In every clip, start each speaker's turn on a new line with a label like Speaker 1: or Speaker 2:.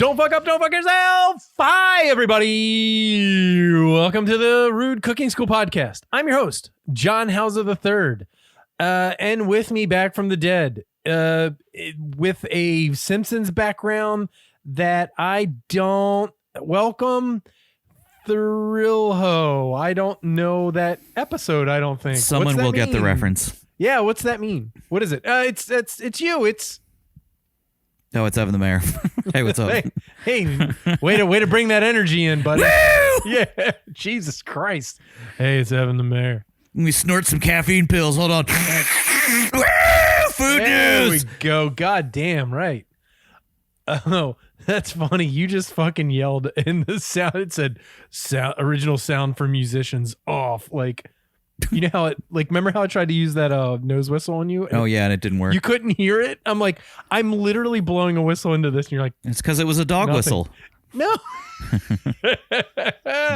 Speaker 1: Don't fuck up, don't fuck yourself. Hi, everybody. Welcome to the Rude Cooking School podcast. I'm your host, John Hauser III. And with me back from the dead, with a Simpsons background that I don't welcome, Thrilho. I don't know that episode, I don't think.
Speaker 2: Someone will get the reference.
Speaker 1: Yeah, what's that mean? What is it? It's you.
Speaker 2: No, it's Evan the Mayor. Hey, what's up?
Speaker 1: Hey, way to bring that energy in, buddy.
Speaker 2: Woo!
Speaker 1: Yeah, Jesus Christ. Hey, it's Evan the Mayor.
Speaker 2: Let me snort some caffeine pills. Hold on. Woo! Food
Speaker 1: There
Speaker 2: news.
Speaker 1: we go. God damn right. Oh, that's funny. You just fucking yelled in the sound. It said original sound for musicians off. Like, you know how it, like, remember how I tried to use that nose whistle on you?
Speaker 2: Oh, yeah, and it didn't work.
Speaker 1: You couldn't hear it? I'm like, I'm literally blowing a whistle into this, and you're like,
Speaker 2: It's because it was a dog whistle.
Speaker 1: no.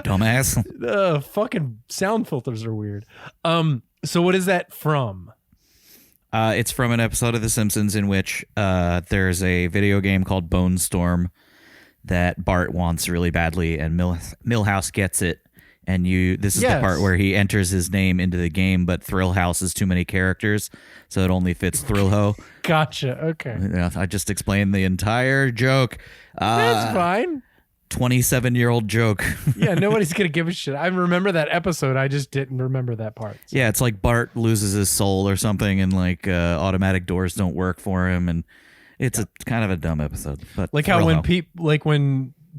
Speaker 2: Dumbass.
Speaker 1: Fucking sound filters are weird. So what is that from?
Speaker 2: It's from an episode of The Simpsons in which there's a video game called Bone Storm that Bart wants really badly, and Milhouse gets it. And this is the part where he enters his name into the game, but Thrill House is too many characters, so it only fits Thrillho.
Speaker 1: Gotcha. Okay.
Speaker 2: Yeah, I just explained the entire joke.
Speaker 1: That's fine.
Speaker 2: 27-year-old joke.
Speaker 1: Yeah, nobody's going to give a shit. I remember that episode. I just didn't remember that part. So.
Speaker 2: Yeah, it's like Bart loses his soul or something, and like automatic doors don't work for him, and it's a kind of a dumb episode. But
Speaker 1: like how when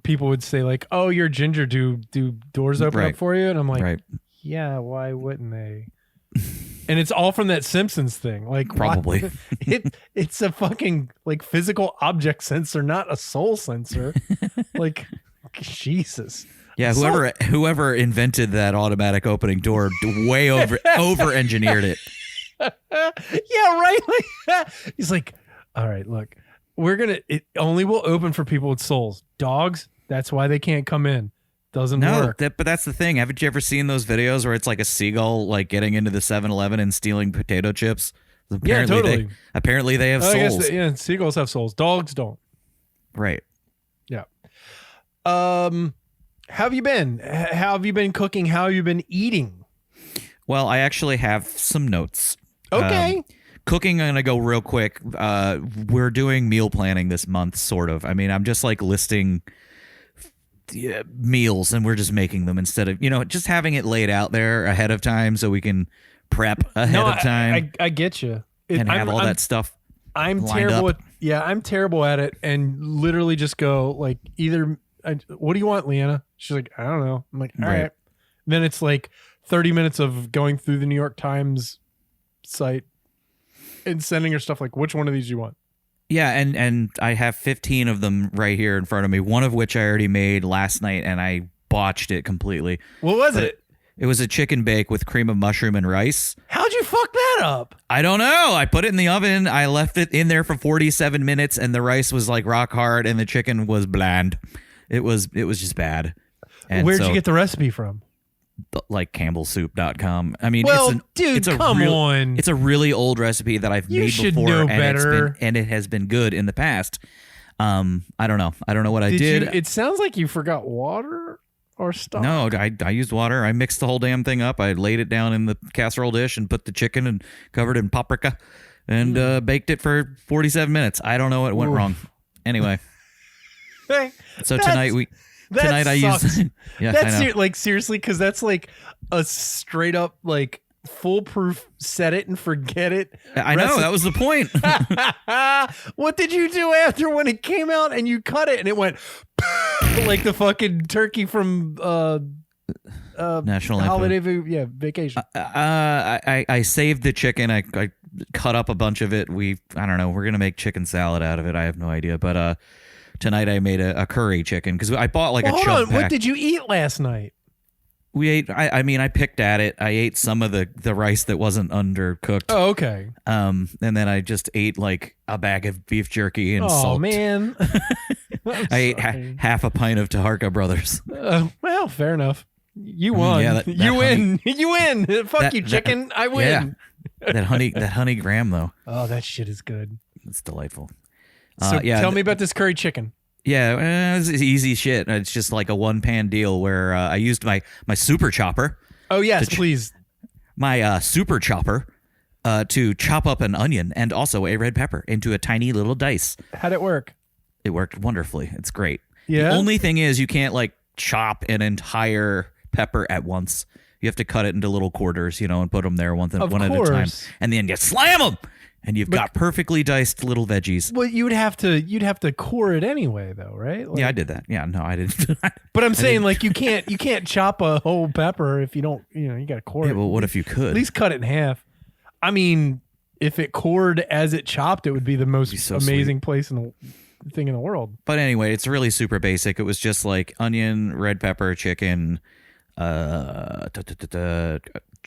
Speaker 1: people would say like, "Oh, you're ginger. Do doors open up for you?" And I'm like, "Yeah, why wouldn't they?" And it's all from that Simpsons thing. Like,
Speaker 2: probably
Speaker 1: it's a fucking like physical object sensor, not a soul sensor. Like, Jesus.
Speaker 2: Yeah, whoever invented that automatic opening door way over engineered it.
Speaker 1: Yeah, right. Like, he's like, "All right, look, it only will open for people with souls. Dogs, that's why they can't come in. Doesn't work."
Speaker 2: But that's the thing. Haven't you ever seen those videos where it's like a seagull like getting into the 7-Eleven and stealing potato chips? Apparently
Speaker 1: totally.
Speaker 2: Apparently they have souls.
Speaker 1: I guess seagulls have souls. Dogs don't.
Speaker 2: Right.
Speaker 1: Yeah. How have you been? How have you been cooking? How have you been eating?
Speaker 2: Well, I actually have some notes.
Speaker 1: Okay.
Speaker 2: Cooking, I'm going to go real quick. We're doing meal planning this month, sort of. I mean, I'm just like listing meals and we're just making them instead of, just having it laid out there ahead of time so we can prep ahead of time.
Speaker 1: I get you.
Speaker 2: And have all that stuff.
Speaker 1: I'm terrible I'm terrible at it and literally just go like what do you want, Leanna? She's like, I don't know. I'm like, all right. Then it's like 30 minutes of going through the New York Times site and sending her stuff like, which one of these do you want?
Speaker 2: Yeah, and I have 15 of them right here in front of me, one of which I already made last night, and I botched it completely.
Speaker 1: What was it?
Speaker 2: It was a chicken bake with cream of mushroom and rice.
Speaker 1: How'd you fuck that up?
Speaker 2: I don't know. I put it in the oven. I left it in there for 47 minutes, and the rice was like rock hard, and the chicken was bland. It was just bad. And
Speaker 1: where'd you get the recipe from?
Speaker 2: Like campbellsoup.com. I mean,
Speaker 1: come on.
Speaker 2: It's a really old recipe that I've made before,
Speaker 1: know better.
Speaker 2: and it has been good in the past. I don't know. I don't know what I did.
Speaker 1: It sounds like you forgot water or stock.
Speaker 2: No, I used water. I mixed the whole damn thing up. I laid it down in the casserole dish and put the chicken and covered it in paprika and baked it for 47 minutes. I don't know what went wrong. Anyway.
Speaker 1: Hey,
Speaker 2: so tonight I used
Speaker 1: like seriously, because that's like a straight up like foolproof set it and forget it.
Speaker 2: I know, that was the point.
Speaker 1: What did you do after when it came out and you cut it and it went like the fucking turkey from
Speaker 2: National
Speaker 1: holiday vacation?
Speaker 2: I saved the chicken. I cut up a bunch of it. I don't know. We're gonna make chicken salad out of it. I have no idea, but tonight I made a curry chicken because I bought like a chunk pack.
Speaker 1: What did you eat last night?
Speaker 2: We ate. I picked at it. I ate some of the rice that wasn't undercooked.
Speaker 1: Oh, okay.
Speaker 2: And then I just ate like a bag of beef jerky and salt.
Speaker 1: Oh man.
Speaker 2: I ate half a pint of Taharka Brothers.
Speaker 1: Well, fair enough. You won.
Speaker 2: Yeah,
Speaker 1: you win. You win. Fuck you, chicken. I win.
Speaker 2: Yeah. That honey graham though.
Speaker 1: Oh, that shit is good.
Speaker 2: It's delightful.
Speaker 1: So tell me about this curry chicken.
Speaker 2: Yeah, it's easy shit. It's just like a one-pan deal where I used my super chopper.
Speaker 1: Oh, yes, please.
Speaker 2: My super chopper to chop up an onion and also a red pepper into a tiny little dice.
Speaker 1: How'd it work?
Speaker 2: It worked wonderfully. It's great.
Speaker 1: Yeah.
Speaker 2: The only thing is you can't like chop an entire pepper at once. You have to cut it into little quarters, and put them there one at a time. And then you slam them. And you've got perfectly diced little veggies.
Speaker 1: Well, you'd have to core it anyway, though, right?
Speaker 2: Yeah, I did that. Yeah, no, I didn't.
Speaker 1: But I'm saying, like, you can't chop a whole pepper if you don't, you got to core it.
Speaker 2: Yeah, well, what if you could?
Speaker 1: At least cut it in half. I mean, if it cored as it chopped, it would be the most amazing thing in the world.
Speaker 2: But anyway, it's really super basic. It was just like onion, red pepper, chicken,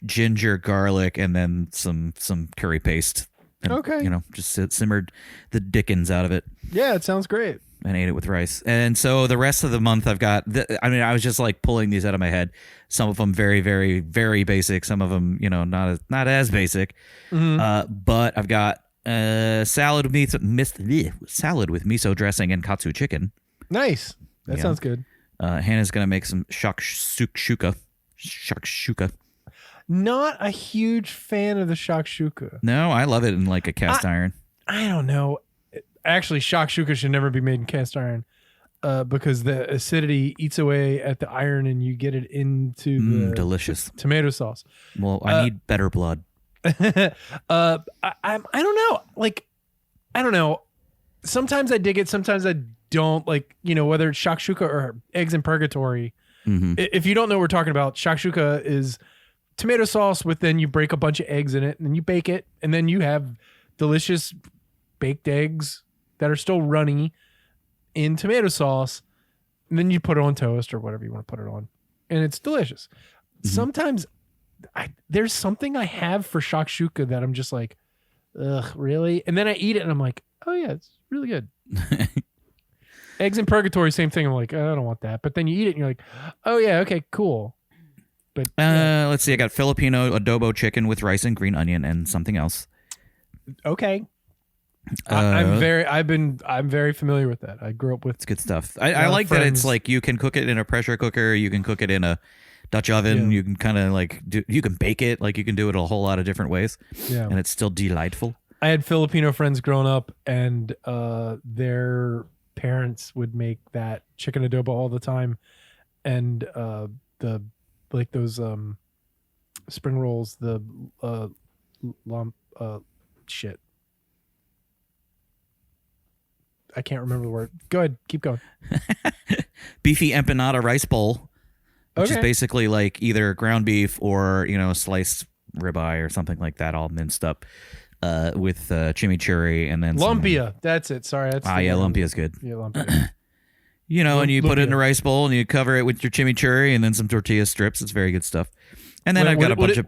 Speaker 2: ginger, garlic, and then some curry paste. And,
Speaker 1: okay.
Speaker 2: Just simmered the dickens out of it.
Speaker 1: Yeah, it sounds great.
Speaker 2: And ate it with rice. And so the rest of the month I've got, I was just like pulling these out of my head. Some of them very, very, very basic. Some of them, not as basic.
Speaker 1: Mm-hmm.
Speaker 2: But I've got salad with miso dressing and katsu chicken.
Speaker 1: Nice. That sounds good.
Speaker 2: Hannah's going to make some shakshuka.
Speaker 1: Not a huge fan of the shakshuka.
Speaker 2: No, I love it in like a cast iron.
Speaker 1: I don't know. Actually, shakshuka should never be made in cast iron because the acidity eats away at the iron and you get it into the
Speaker 2: delicious
Speaker 1: tomato sauce.
Speaker 2: Well, I need better blood.
Speaker 1: I don't know. Like, I don't know. Sometimes I dig it. Sometimes I don't. Like, whether it's shakshuka or eggs in purgatory.
Speaker 2: Mm-hmm.
Speaker 1: If you don't know what we're talking about, shakshuka is tomato sauce with then you break a bunch of eggs in it and then you bake it and then you have delicious baked eggs that are still runny in tomato sauce and then you put it on toast or whatever you want to put it on and it's delicious. Mm-hmm. Sometimes there's something I have for shakshuka that I'm just like, ugh, really? And then I eat it and I'm like, oh yeah, it's really good. Eggs in purgatory, same thing. I'm like, oh, I don't want that. But then you eat it and you're like, oh yeah, okay, cool. But
Speaker 2: let's see. I got Filipino adobo chicken with rice and green onion and something else.
Speaker 1: Okay. I'm very familiar with that. I grew up with.
Speaker 2: It's good stuff. I like friends. That it's like you can cook it in a pressure cooker. You can cook it in a Dutch oven. Yeah. You can kind of like you can bake it. Like you can do it a whole lot of different ways. Yeah. And it's still delightful.
Speaker 1: I had Filipino friends growing up and their parents would make that chicken adobo all the time. And those spring rolls, the shit. I can't remember the word. Go ahead, keep going.
Speaker 2: Beefy empanada rice bowl, which is basically like either ground beef or sliced ribeye or something like that, all minced up with chimichurri and then
Speaker 1: lumpia. That's it. Sorry, that's
Speaker 2: lumpia is good.
Speaker 1: Yeah, lumpia.
Speaker 2: And you put it in a rice bowl and you cover it with your chimichurri and then some tortilla strips. It's very good stuff. And then I've got a bunch of.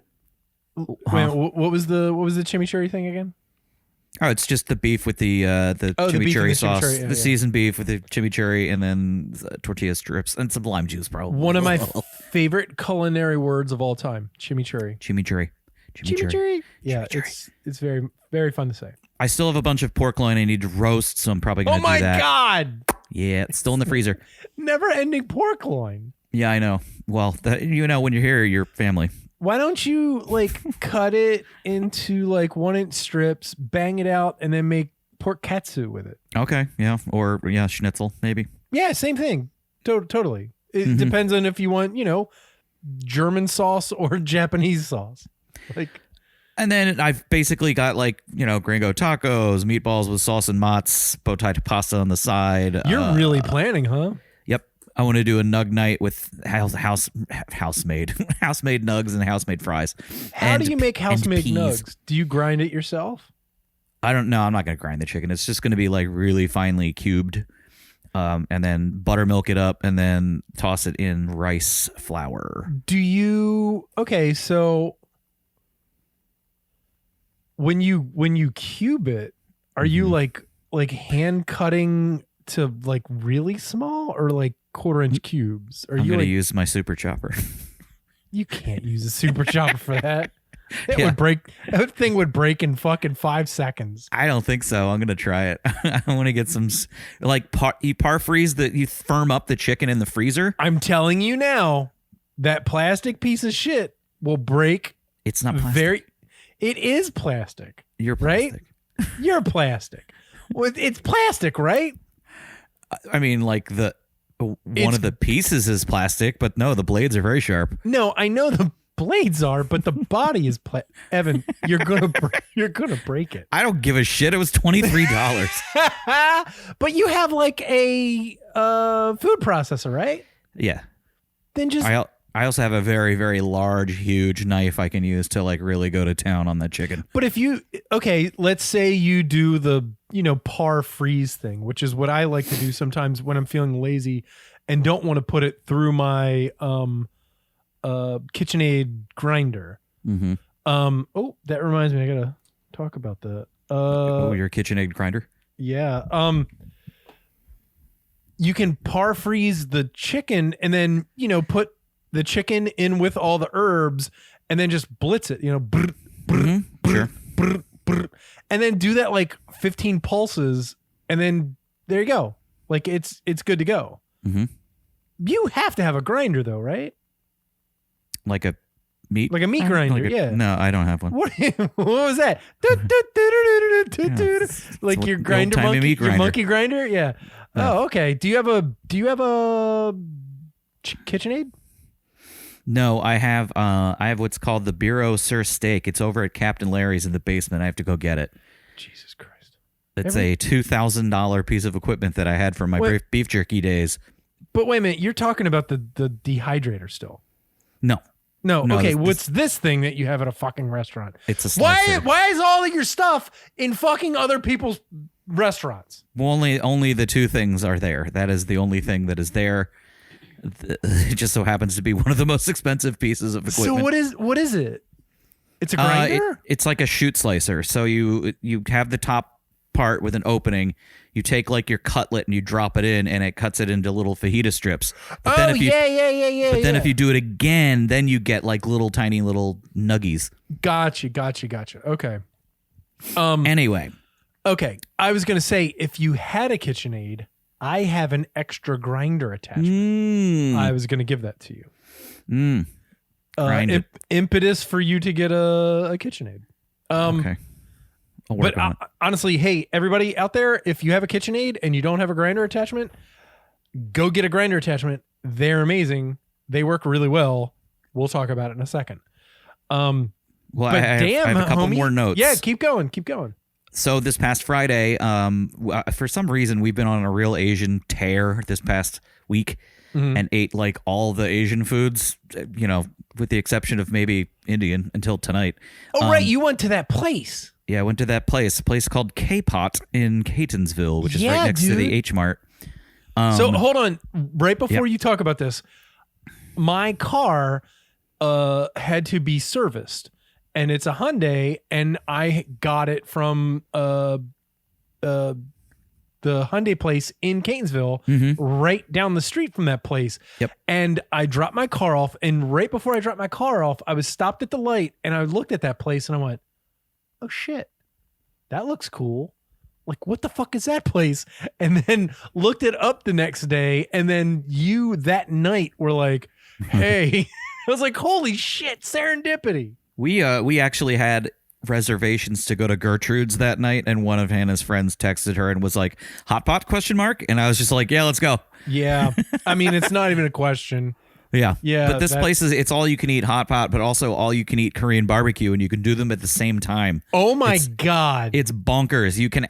Speaker 1: What was the chimichurri thing again?
Speaker 2: Oh, it's just the beef with the chimichurri sauce, the seasoned beef with the chimichurri, and then tortilla strips and some lime juice, bro.
Speaker 1: One of my favorite culinary words of all time: chimichurri.
Speaker 2: Chimichurri.
Speaker 1: Yeah, it's very, very fun to say.
Speaker 2: I still have a bunch of pork loin I need to roast, so I'm probably going to do that.
Speaker 1: Oh my god!
Speaker 2: Yeah, it's still in the freezer.
Speaker 1: Never-ending pork loin.
Speaker 2: Yeah, I know. Well, when you're here, you're family.
Speaker 1: Why don't you cut it into 1-inch strips, bang it out, and then make pork katsu with it?
Speaker 2: Okay, yeah, or schnitzel maybe.
Speaker 1: Yeah, same thing. Totally. It depends on if you want, German sauce or Japanese sauce.
Speaker 2: And then I've basically got gringo tacos, meatballs with sauce and mozz, potato pasta on the side.
Speaker 1: You're really planning, huh?
Speaker 2: Yep. I want to do a nug night with house-made nugs and house-made fries.
Speaker 1: How do you make house-made nugs? Do you grind it yourself?
Speaker 2: I don't know. I'm not going to grind the chicken. It's just going to be really finely cubed. And then buttermilk it up and then toss it in rice flour.
Speaker 1: Okay, so when you cube it, are you like hand cutting to really small or 1/4-inch cubes?
Speaker 2: I'm going to use my super chopper.
Speaker 1: You can't use a super chopper for that. It would break. That thing would break in fucking 5 seconds.
Speaker 2: I don't think so. I'm gonna try it. I want to get some you par freeze you firm up the chicken in the freezer.
Speaker 1: I'm telling you now, that plastic piece of shit will break.
Speaker 2: It's not plastic.
Speaker 1: It is plastic.
Speaker 2: You're plastic.
Speaker 1: Right? You're plastic. Well, it's plastic, right?
Speaker 2: I mean, like one of the pieces is plastic, but no, the blades are very sharp.
Speaker 1: No, I know the blades are, but the body is Evan, you're gonna break it.
Speaker 2: I don't give a shit. It was $23.
Speaker 1: But you have like a food processor, right?
Speaker 2: Yeah.
Speaker 1: Then just
Speaker 2: I also have a very, very large, huge knife I can use to like really go to town on that chicken.
Speaker 1: But if let's say you do the, par freeze thing, which is what I like to do sometimes when I'm feeling lazy and don't want to put it through my KitchenAid grinder.
Speaker 2: Mm-hmm.
Speaker 1: Oh, that reminds me, I gotta talk about that.
Speaker 2: Your KitchenAid grinder?
Speaker 1: Yeah. You can par freeze the chicken and then, put the chicken in with all the herbs and then just blitz it,
Speaker 2: Sure.
Speaker 1: And then do that like 15 pulses and then there you go. Like it's good to go.
Speaker 2: Mm-hmm.
Speaker 1: You have to have a grinder though, right?
Speaker 2: Like a meat
Speaker 1: grinder, yeah.
Speaker 2: No, I don't have one.
Speaker 1: What was that? Like your grinder monkey, your monkey grinder? Yeah.
Speaker 2: No.
Speaker 1: Oh, okay. Do you have a KitchenAid?
Speaker 2: No, I have what's called the Bureau Sur Steak. It's over at Captain Larry's in the basement. I have to go get it.
Speaker 1: Jesus Christ.
Speaker 2: It's a $2,000 piece of equipment that I had from my beef jerky days.
Speaker 1: But wait a minute, you're talking about the dehydrator still.
Speaker 2: No,
Speaker 1: okay. What's this thing that you have at a fucking restaurant?
Speaker 2: It's a slicer.
Speaker 1: Why is all of your stuff in fucking other people's restaurants?
Speaker 2: Well, only the two things are there. That is the only thing that is there. It just so happens to be one of the most expensive pieces of equipment.
Speaker 1: So what is it? It's a grinder?
Speaker 2: It's like a shoot slicer. So you have the top part with an opening. You take like your cutlet and you drop it in, and it cuts it into little fajita strips. But then if you do it again, then you get like tiny little nuggies.
Speaker 1: Gotcha. Okay.
Speaker 2: Anyway.
Speaker 1: Okay. I was gonna say, if you had a KitchenAid, I have an extra grinder attachment. I was gonna give that to you. Impetus for you to get a KitchenAid.
Speaker 2: Okay.
Speaker 1: But honestly, hey, everybody out there, if you have a KitchenAid and you don't have a grinder attachment, go get a grinder attachment. They're amazing. They work really well. We'll talk about it in a second.
Speaker 2: I have a couple more notes.
Speaker 1: Yeah, keep going.
Speaker 2: So this past Friday, for some reason, we've been on a real Asian tear this past week and ate like all the Asian foods, with the exception of maybe Indian until tonight.
Speaker 1: Oh, right. You went to that place.
Speaker 2: Yeah, I went to that place, a place called K-Pot in Catonsville, which is right next to the H-Mart.
Speaker 1: So hold on. Right before you talk about this, my car had to be serviced. And it's a Hyundai, and I got it from the Hyundai place in Catonsville, right down the street from that place.
Speaker 2: Yep.
Speaker 1: And I dropped my car off, and right before I dropped my car off, I was stopped at the light, and I looked at that place, and I went, "Oh shit, that looks cool. Like, what the fuck is that place?" And then looked it up the next day, and then you that night were like, "Hey," I was like, "Holy shit, serendipity."
Speaker 2: We actually had reservations to go to Gertrude's that night, and one of Hannah's friends texted her and was like, "Hot pot?" ? And I was just like, "Yeah, let's go."
Speaker 1: Yeah, I mean, it's not even a question.
Speaker 2: Yeah.
Speaker 1: But
Speaker 2: this place it's all you can eat hot pot, but also all you can eat Korean barbecue, and you can do them at the same time.
Speaker 1: Oh my God.
Speaker 2: It's bonkers. You can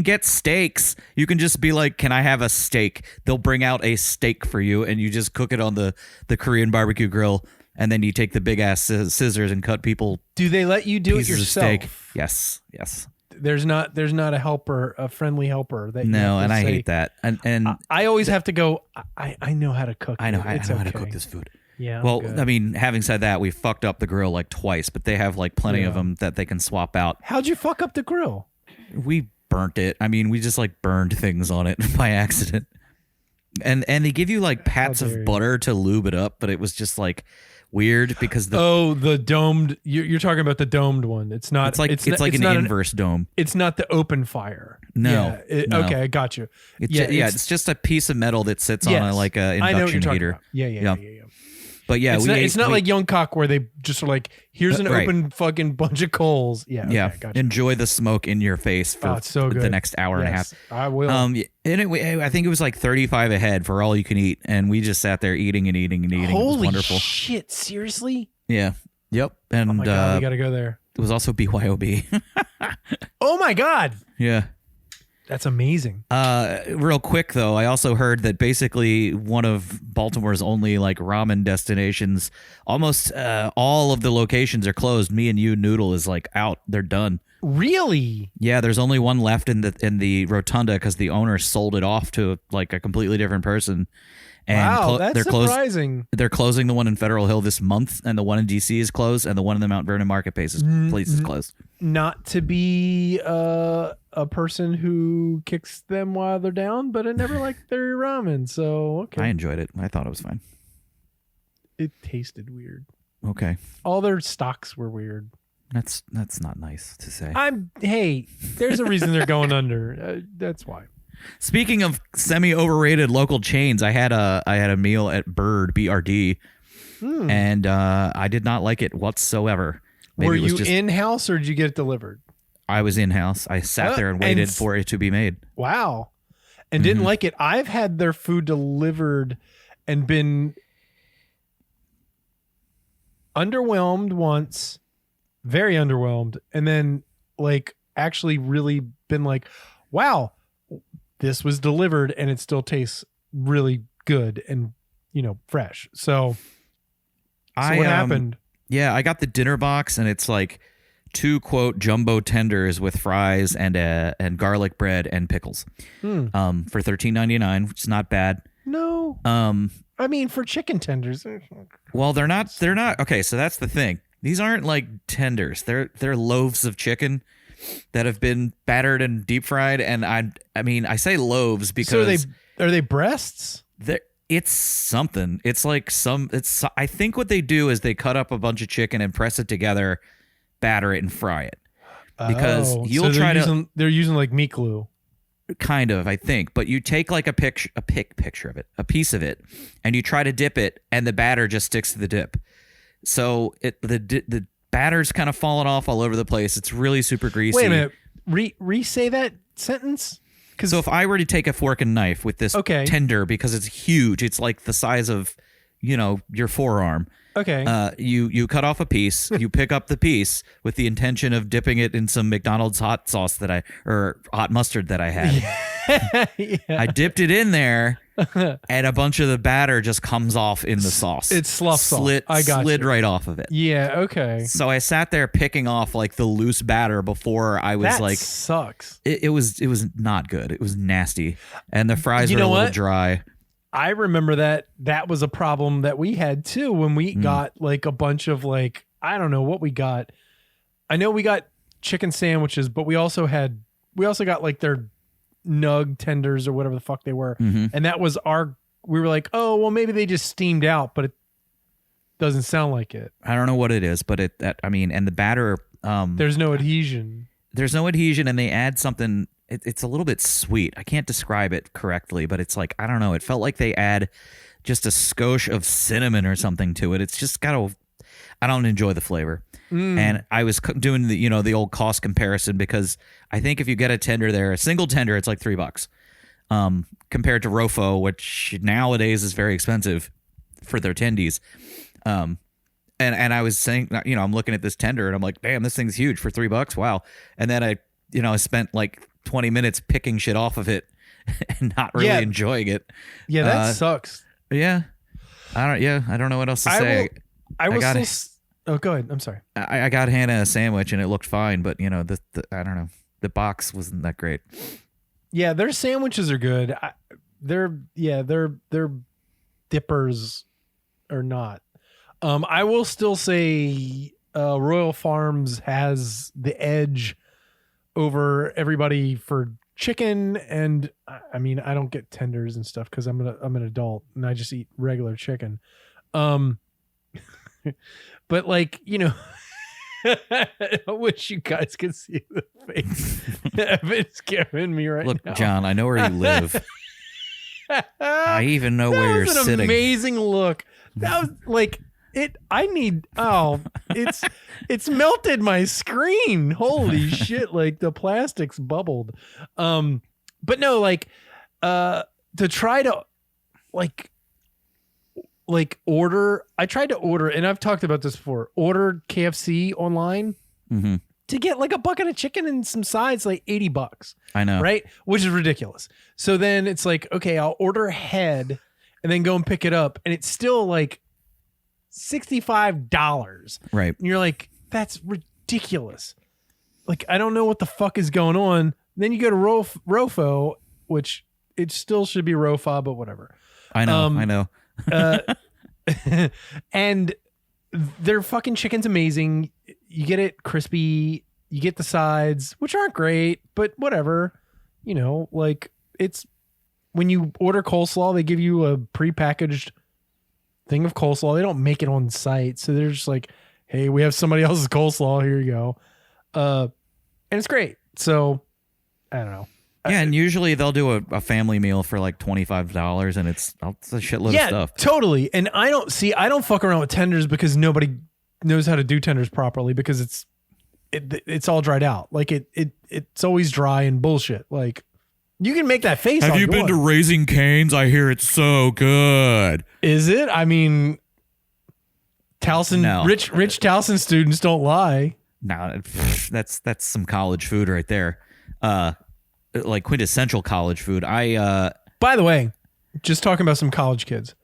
Speaker 2: get steaks. You can just be like, "Can I have a steak?" They'll bring out a steak for you, and you just cook it on the Korean barbecue grill, and then you take the big ass scissors and cut people.
Speaker 1: Do they let you do it yourself?
Speaker 2: Of steak. Yes.
Speaker 1: There's not a helper, a friendly helper that
Speaker 2: no, and I hate that. And
Speaker 1: I always have to go, I know how to cook.
Speaker 2: I know how to cook this food.
Speaker 1: Yeah.
Speaker 2: Well, I mean, having said that, we fucked up the grill like twice, but they have like plenty of them that they can swap out.
Speaker 1: How'd you fuck up the grill?
Speaker 2: We burnt it. I mean, we just like burned things on it by accident. And they give you like pats of butter to lube it up, but it was just like weird because
Speaker 1: the domed. You're talking about the domed one. It's not.
Speaker 2: It's like an inverse dome.
Speaker 1: It's not the open fire.
Speaker 2: No, no.
Speaker 1: Okay, I got you.
Speaker 2: It's just a piece of metal that sits on a induction heater.
Speaker 1: About. Yeah.
Speaker 2: But yeah,
Speaker 1: it's not like Young Cock where they just are like, here's an open fucking bunch of coals. Yeah. Okay, gotcha.
Speaker 2: Enjoy the smoke in your face for the next hour and a half.
Speaker 1: I will.
Speaker 2: Anyway, I think it was like 35 a head for all you can eat, and we just sat there eating and eating and eating.
Speaker 1: Holy
Speaker 2: it was wonderful.
Speaker 1: Shit! Seriously?
Speaker 2: Yeah. Yep. And
Speaker 1: oh my God, we gotta go there.
Speaker 2: It was also BYOB.
Speaker 1: Oh my God.
Speaker 2: Yeah.
Speaker 1: That's amazing.
Speaker 2: Real quick though, I also heard that basically one of Baltimore's only like ramen destinations, almost all of the locations are closed. Me and You Noodle is like out. They're done.
Speaker 1: Really?
Speaker 2: Yeah, there's only one left in the rotunda because the owner sold it off to like a completely different person. And
Speaker 1: wow, that's surprising.
Speaker 2: They're closing the one in Federal Hill this month, and the one in DC is closed, and the one in the Mount Vernon Marketplace is closed.
Speaker 1: Not to be a person who kicks them while they're down, but I never liked their ramen, so okay.
Speaker 2: I enjoyed it. I thought it was fine.
Speaker 1: It tasted weird.
Speaker 2: Okay.
Speaker 1: All their stocks were weird.
Speaker 2: That's not nice to say.
Speaker 1: Hey, there's a reason they're going under. That's why.
Speaker 2: Speaking of semi-overrated local chains, I had a meal at Bird, BRD, and I did not like it whatsoever. Maybe
Speaker 1: were you in-house or did you get it delivered?
Speaker 2: I was in-house. I sat there and waited for it to be made.
Speaker 1: Wow. And didn't like it. I've had their food delivered and been underwhelmed once, very underwhelmed, and then like actually really been like, wow, this was delivered and it still tastes really good and, fresh. So what happened?
Speaker 2: Yeah, I got the dinner box and it's like 2 quote jumbo tenders with fries and garlic bread and pickles. For $13.99, which is not bad.
Speaker 1: No. I mean, for chicken tenders.
Speaker 2: Well, they're not okay, so that's the thing. These aren't like tenders. They're loaves of chicken that have been battered and deep fried, and I mean I say loaves because
Speaker 1: so are they breasts?
Speaker 2: It's something. It's like I think what they do is they cut up a bunch of chicken and press it together, batter it and fry it. Because they're using like meat glue. Kind of, I think, but you take like a piece of it, and you try to dip it, and the batter just sticks to the dip. So the batter's kind of falling off all over the place. It's really super greasy.
Speaker 1: Wait a minute. Re-say that sentence?
Speaker 2: So if I were to take a fork and knife with this tender, because it's huge, it's like the size of, your forearm.
Speaker 1: Okay.
Speaker 2: You cut off a piece, you pick up the piece with the intention of dipping it in some McDonald's hot sauce or hot mustard that I had.
Speaker 1: Yeah.
Speaker 2: I dipped it in there, and a bunch of the batter just comes off in the sauce.
Speaker 1: It's slough sauce.
Speaker 2: Slid right off of it.
Speaker 1: Yeah, okay.
Speaker 2: So I sat there picking off like the loose batter before I was
Speaker 1: that sucks.
Speaker 2: It was not good. It was nasty. And the fries were a little dry.
Speaker 1: I remember that was a problem that we had too when we got like a bunch of like, I don't know what we got. I know we got chicken sandwiches, but we also got like their nug tenders or whatever the fuck they were. And that was we were like, oh, well maybe they just steamed out, but it doesn't sound like it.
Speaker 2: I don't know what it is, but and the batter,
Speaker 1: there's no adhesion.
Speaker 2: There's no adhesion, and they add something. It's a little bit sweet. I can't describe it correctly, but it's like, I don't know. It felt like they add just a skosh of cinnamon or something to it. It's just I don't enjoy the flavor. And I was doing the old cost comparison, because I think if you get a tender there, a single tender, it's like $3, compared to Rofo, which nowadays is very expensive for their tendies. And I was saying, I'm looking at this tender and I'm like, damn, this thing's huge for $3. Wow. And then I spent like 20 minutes picking shit off of it and not really enjoying it.
Speaker 1: Yeah, that sucks.
Speaker 2: Yeah. I don't know what else to say.
Speaker 1: Oh, go ahead. I'm sorry.
Speaker 2: I got Hannah a sandwich and it looked fine, but I don't know. The box wasn't that great.
Speaker 1: Yeah, their sandwiches are good. Their dippers are not. I will still say Royal Farms has the edge over everybody for chicken, and I mean I don't get tenders and stuff because I'm an adult and I just eat regular chicken. But like, I wish you guys could see the face Evan's giving me right
Speaker 2: Look,
Speaker 1: now.
Speaker 2: John, I know where you live. I even know where you're
Speaker 1: That was an
Speaker 2: sitting.
Speaker 1: amazing look. That was like it. It's melted my screen. Holy shit! Like the plastic's bubbled. But no, like, to try to like order. I tried to order, and I've talked about this before. Order KFC online.
Speaker 2: Mm-hmm.
Speaker 1: To get like a bucket of chicken and some sides, like $80.
Speaker 2: I know.
Speaker 1: Right? Which is ridiculous. So then it's like, okay, I'll order ahead and then go and pick it up. And it's still like $65.
Speaker 2: Right.
Speaker 1: And you're like, that's ridiculous. Like, I don't know what the fuck is going on. Then you go to Rofo, which it still should be Rofa, but whatever.
Speaker 2: I know.
Speaker 1: And their fucking chicken's amazing. You get it crispy. You get the sides, which aren't great, but whatever. Like it's when you order coleslaw, they give you a prepackaged thing of coleslaw. They don't make it on site. So they're just like, hey, we have somebody else's coleslaw. Here you go. And it's great. So I don't know.
Speaker 2: Yeah, and usually they'll do a family meal for like $25, and it's a shitload of stuff.
Speaker 1: Totally. And I don't fuck around with tenders because nobody knows how to do tenders properly because it's all dried out. Like it's always dry and bullshit. Like you can make that face.
Speaker 2: Have you been to Raising Cane's? I hear it's so good.
Speaker 1: Is it? I mean, Towson,
Speaker 2: No.
Speaker 1: rich Towson students don't lie.
Speaker 2: No, that's some college food right there. Like quintessential college food.
Speaker 1: By the way, just talking about some college kids,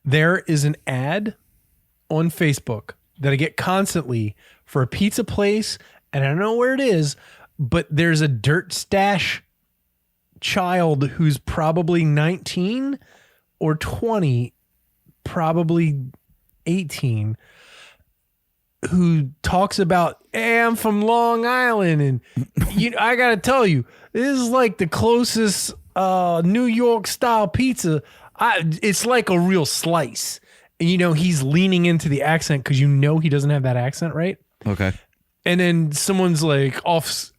Speaker 1: there is an ad on Facebook that I get constantly for a pizza place, and I don't know where it is, but there's a dirt stash child who's probably 19 or 20, probably 18, who talks about, hey, I'm from Long Island, and I gotta tell you, this is like the closest New York style pizza. It's like a real slice. And he's leaning into the accent because he doesn't have that accent, right?
Speaker 2: Okay.
Speaker 1: And then someone's like off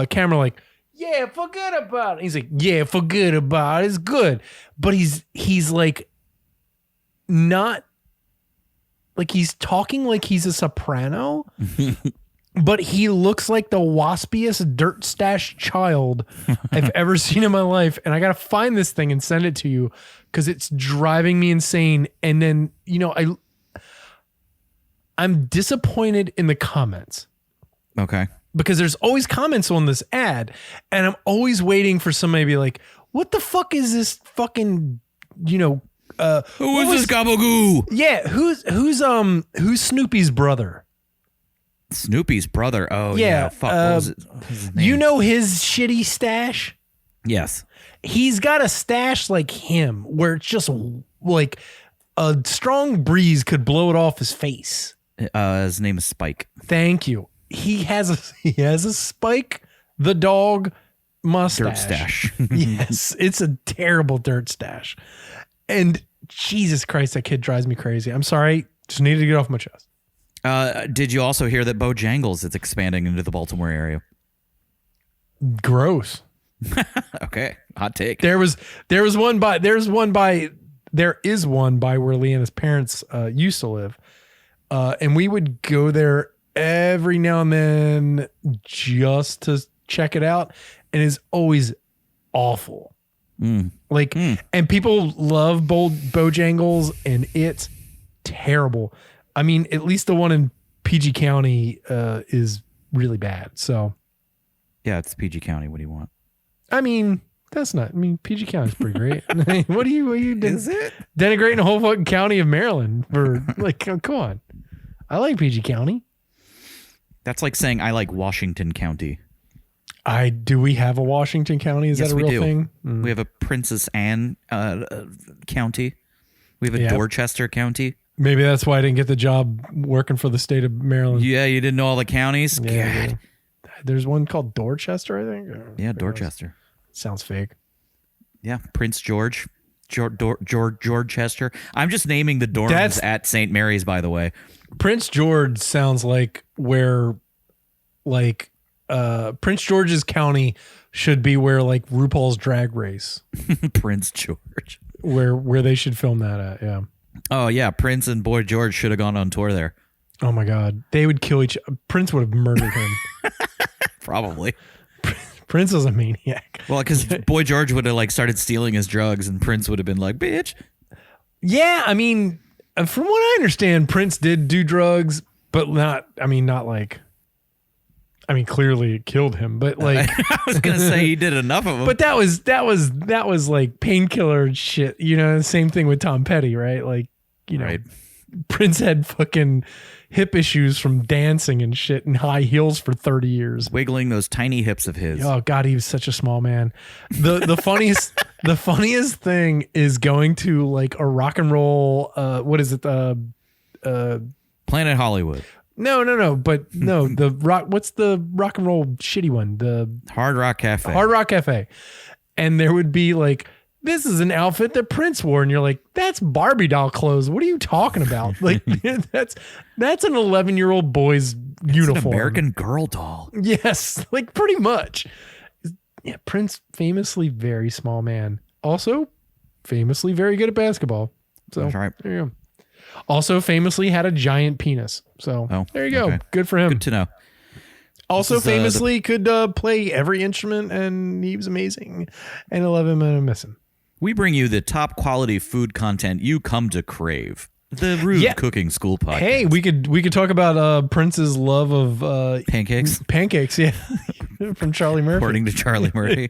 Speaker 1: camera, like, yeah, forget about it. He's like, yeah, forget about it. It's good. But he's like not like he's talking like he's a soprano, but he looks like the waspiest dirt stash child I've ever seen in my life. And I got to find this thing and send it to you because it's driving me insane. And then, I'm disappointed in the comments.
Speaker 2: Okay.
Speaker 1: Because there's always comments on this ad, and I'm always waiting for somebody to be like, what the fuck is this fucking,
Speaker 2: who is this gabagoo?
Speaker 1: Yeah, who's Snoopy's brother?
Speaker 2: Snoopy's brother. Oh
Speaker 1: Yeah,
Speaker 2: Fuck. What was his name?
Speaker 1: His shitty stash?
Speaker 2: Yes.
Speaker 1: He's got a stash like him where it's just like a strong breeze could blow it off his face.
Speaker 2: His name is Spike.
Speaker 1: Thank you. He has a Spike the dog mustache.
Speaker 2: Dirt stash.
Speaker 1: Yes, it's a terrible dirt stash. And Jesus Christ, that kid drives me crazy. I'm sorry. Just needed to get off my chest.
Speaker 2: Did you also hear that Bojangles is expanding into the Baltimore area?
Speaker 1: Gross.
Speaker 2: Okay, hot take.
Speaker 1: There is one by where Leanna's parents used to live. And we would go there every now and then just to check it out. And it's always awful. And people love Bojangles, and it's terrible. I mean, at least the one in PG County is really bad. So,
Speaker 2: yeah, it's PG County. What do you want?
Speaker 1: I mean, PG County's pretty great. What are you
Speaker 2: Is it?
Speaker 1: denigrating the whole fucking county of Maryland for? Like, come on. I like PG County.
Speaker 2: That's like saying I like Washington County.
Speaker 1: Do we have a Washington County? Is
Speaker 2: Yes,
Speaker 1: that a real
Speaker 2: we do.
Speaker 1: thing?
Speaker 2: We have a Princess Anne County. We have a Dorchester County.
Speaker 1: Maybe that's why I didn't get the job working for the state of Maryland.
Speaker 2: Yeah, you didn't know all the counties?
Speaker 1: Yeah,
Speaker 2: God.
Speaker 1: There's one called Dorchester, I think.
Speaker 2: Yeah, Dorchester.
Speaker 1: Sounds fake.
Speaker 2: Yeah, Prince George. George Chester. I'm just naming the dorms at St. Mary's, by the way.
Speaker 1: Prince George sounds like where, like, Prince George's County should be where, like, RuPaul's Drag Race.
Speaker 2: Prince George.
Speaker 1: Where they should film that at, yeah.
Speaker 2: Oh, yeah. Prince and Boy George should have gone on tour there.
Speaker 1: Oh, my God. They would kill Prince would have murdered him.
Speaker 2: Probably.
Speaker 1: Prince was a maniac.
Speaker 2: Well, because Boy George would have like started stealing his drugs, and Prince would have been like, "Bitch."
Speaker 1: Yeah, I mean, from what I understand, Prince did do drugs, but not. I mean, not like. I mean, clearly it killed him, but like
Speaker 2: I was gonna say he did enough of them.
Speaker 1: But that was like painkiller shit. You know, same thing with Tom Petty, right? Like, you know,
Speaker 2: right.
Speaker 1: Prince had fucking hip issues from dancing and shit in high heels for 30 years.
Speaker 2: Wiggling those tiny hips of his.
Speaker 1: Oh God, he was such a small man. The funniest thing is going to like a rock and roll what is it?
Speaker 2: Planet Hollywood.
Speaker 1: No, but no, the rock what's the rock and roll shitty one? The
Speaker 2: Hard Rock Cafe.
Speaker 1: Hard Rock Cafe. And there would be like, this is an outfit that Prince wore, and you're like, that's Barbie doll clothes. What are you talking about? Like that's an 11-year-old boy's uniform.
Speaker 2: It's an American Girl doll.
Speaker 1: Yes, like pretty much. Yeah, Prince famously very small man. Also, famously very good at basketball. So
Speaker 2: That's right.
Speaker 1: there you go. Also famously had a giant penis. So there you go.
Speaker 2: Okay.
Speaker 1: Good for him.
Speaker 2: Good to know.
Speaker 1: Also famously could play every instrument, and he was amazing. And I love him and I miss him.
Speaker 2: We bring you the top quality food content you come to crave. The Rude Cooking School podcast.
Speaker 1: Hey, we could talk about Prince's love of
Speaker 2: pancakes.
Speaker 1: Pancakes, yeah, from Charlie Murphy.
Speaker 2: According to Charlie Murphy.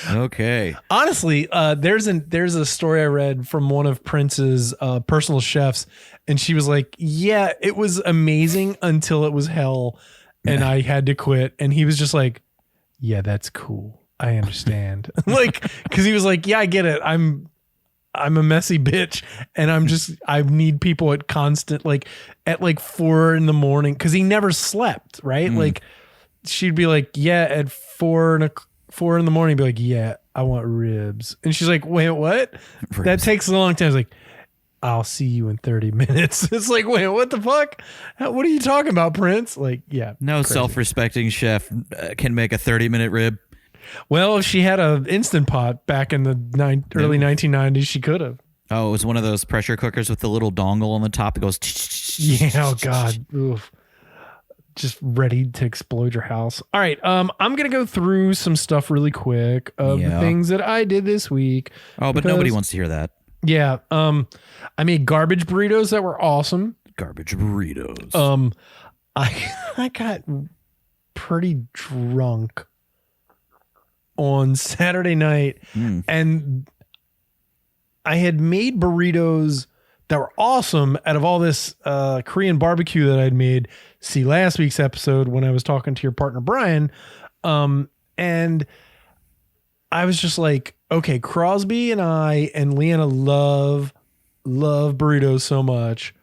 Speaker 2: Okay.
Speaker 1: Honestly, there's a story I read from one of Prince's personal chefs, and she was like, "Yeah, it was amazing until it was hell, and I had to quit." And he was just like, "Yeah, that's cool. I understand." Like, because he was like, "Yeah, I get it. I'm a messy bitch, and I need people at constant, like at like 4 a.m, because he never slept, right? Like she'd be like, yeah, at 4 a.m, he'd be like, yeah, I want ribs. And she's like, wait, what?
Speaker 2: Ribs.
Speaker 1: That takes a long time. It's like, I'll see you in 30 minutes. It's like, wait, what the fuck? What are you talking about, Prince? Like, yeah.
Speaker 2: No
Speaker 1: crazy.
Speaker 2: Self-respecting chef can make a 30-minute rib.
Speaker 1: Well, if she had an Instant Pot back in the early 1990s, she could have.
Speaker 2: Oh, it was one of those pressure cookers with the little dongle on the top that goes.
Speaker 1: Yeah, oh God. Oof. Just ready to explode your house. All right. I'm going to go through some stuff really quick of the things that I did this week.
Speaker 2: Oh, but nobody wants to hear that.
Speaker 1: Yeah. I made garbage burritos that were awesome.
Speaker 2: Garbage burritos.
Speaker 1: I got pretty drunk on Saturday night, and I had made burritos that were awesome out of all this Korean barbecue that I'd made. See last week's episode when I was talking to your partner Brian, and I was just like, okay, Crosby and I and Leanna love burritos so much,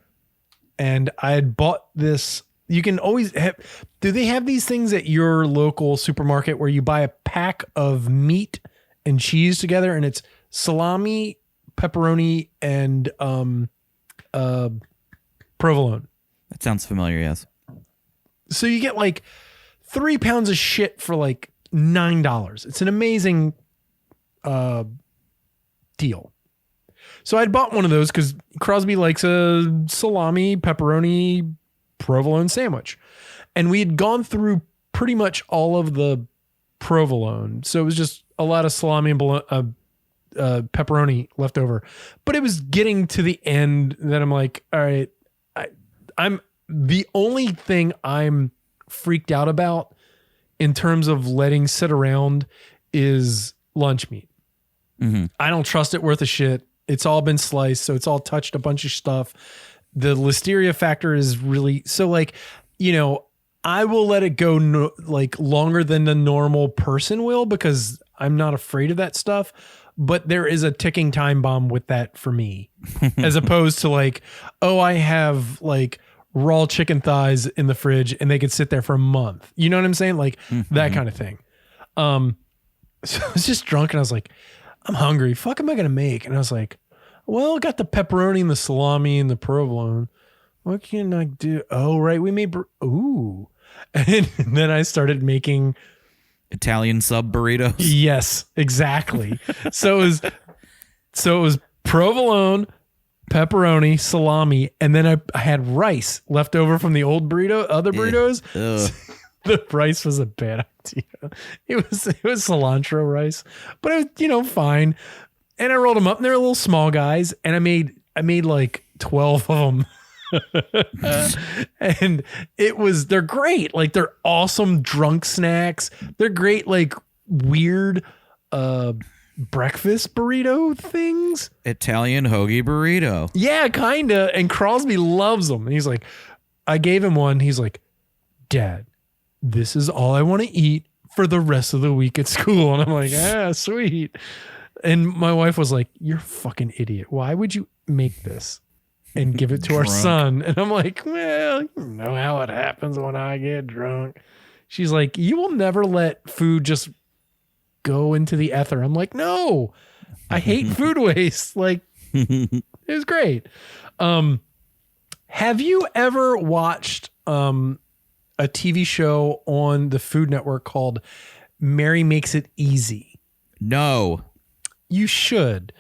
Speaker 1: and I had bought this. You can always have, do they have these things at your local supermarket where you buy a pack of meat and cheese together, and it's salami, pepperoni, and provolone?
Speaker 2: That sounds familiar, yes.
Speaker 1: So you get like 3 pounds of shit for like $9. It's an amazing deal. So I'd bought one of those because Crosby likes a salami, pepperoni, provolone sandwich. And we had gone through pretty much all of the provolone. So it was just a lot of salami and pepperoni left over. But it was getting to the end that I'm like, all right, I'm the only thing I'm freaked out about in terms of letting sit around is lunch meat.
Speaker 2: Mm-hmm.
Speaker 1: I don't trust it worth a shit. It's all been sliced, so it's all touched a bunch of stuff. The listeria factor is really, so like, you know, I will let it go like longer than the normal person will because I'm not afraid of that stuff. But there is a ticking time bomb with that for me, as opposed to like, oh, I have like raw chicken thighs in the fridge and they could sit there for a month. You know what I'm saying? Like that kind of thing. So I was just drunk and I was like, I'm hungry. Fuck am I going to make? And I was like, well, I got the pepperoni and the salami and the provolone. What can I do? Oh, right. We made, ooh. And then I started making
Speaker 2: Italian sub burritos.
Speaker 1: Yes, exactly. So it was provolone, pepperoni, salami, and then I had rice left over from the old other burritos. The rice was a bad idea. It was cilantro rice, but it was, fine. And I rolled them up and they were little small guys, and I made like 12 of them. And they're great. Like, they're awesome drunk snacks. They're great, like, weird breakfast burrito things.
Speaker 2: Italian hoagie burrito.
Speaker 1: Yeah, kinda. And Crosby loves them. And he's like, I gave him one. He's like, Dad, this is all I want to eat for the rest of the week at school. And I'm like, sweet. And my wife was like, you're a fucking idiot. Why would you make this and give it to our son? And I'm like, well, you know how it happens when I get drunk. She's like, you will never let food just go into the ether. I'm like, no, I hate food waste. Like, it was great. Have you ever watched a TV show on the Food Network called Mary Makes It Easy?
Speaker 2: No.
Speaker 1: You should.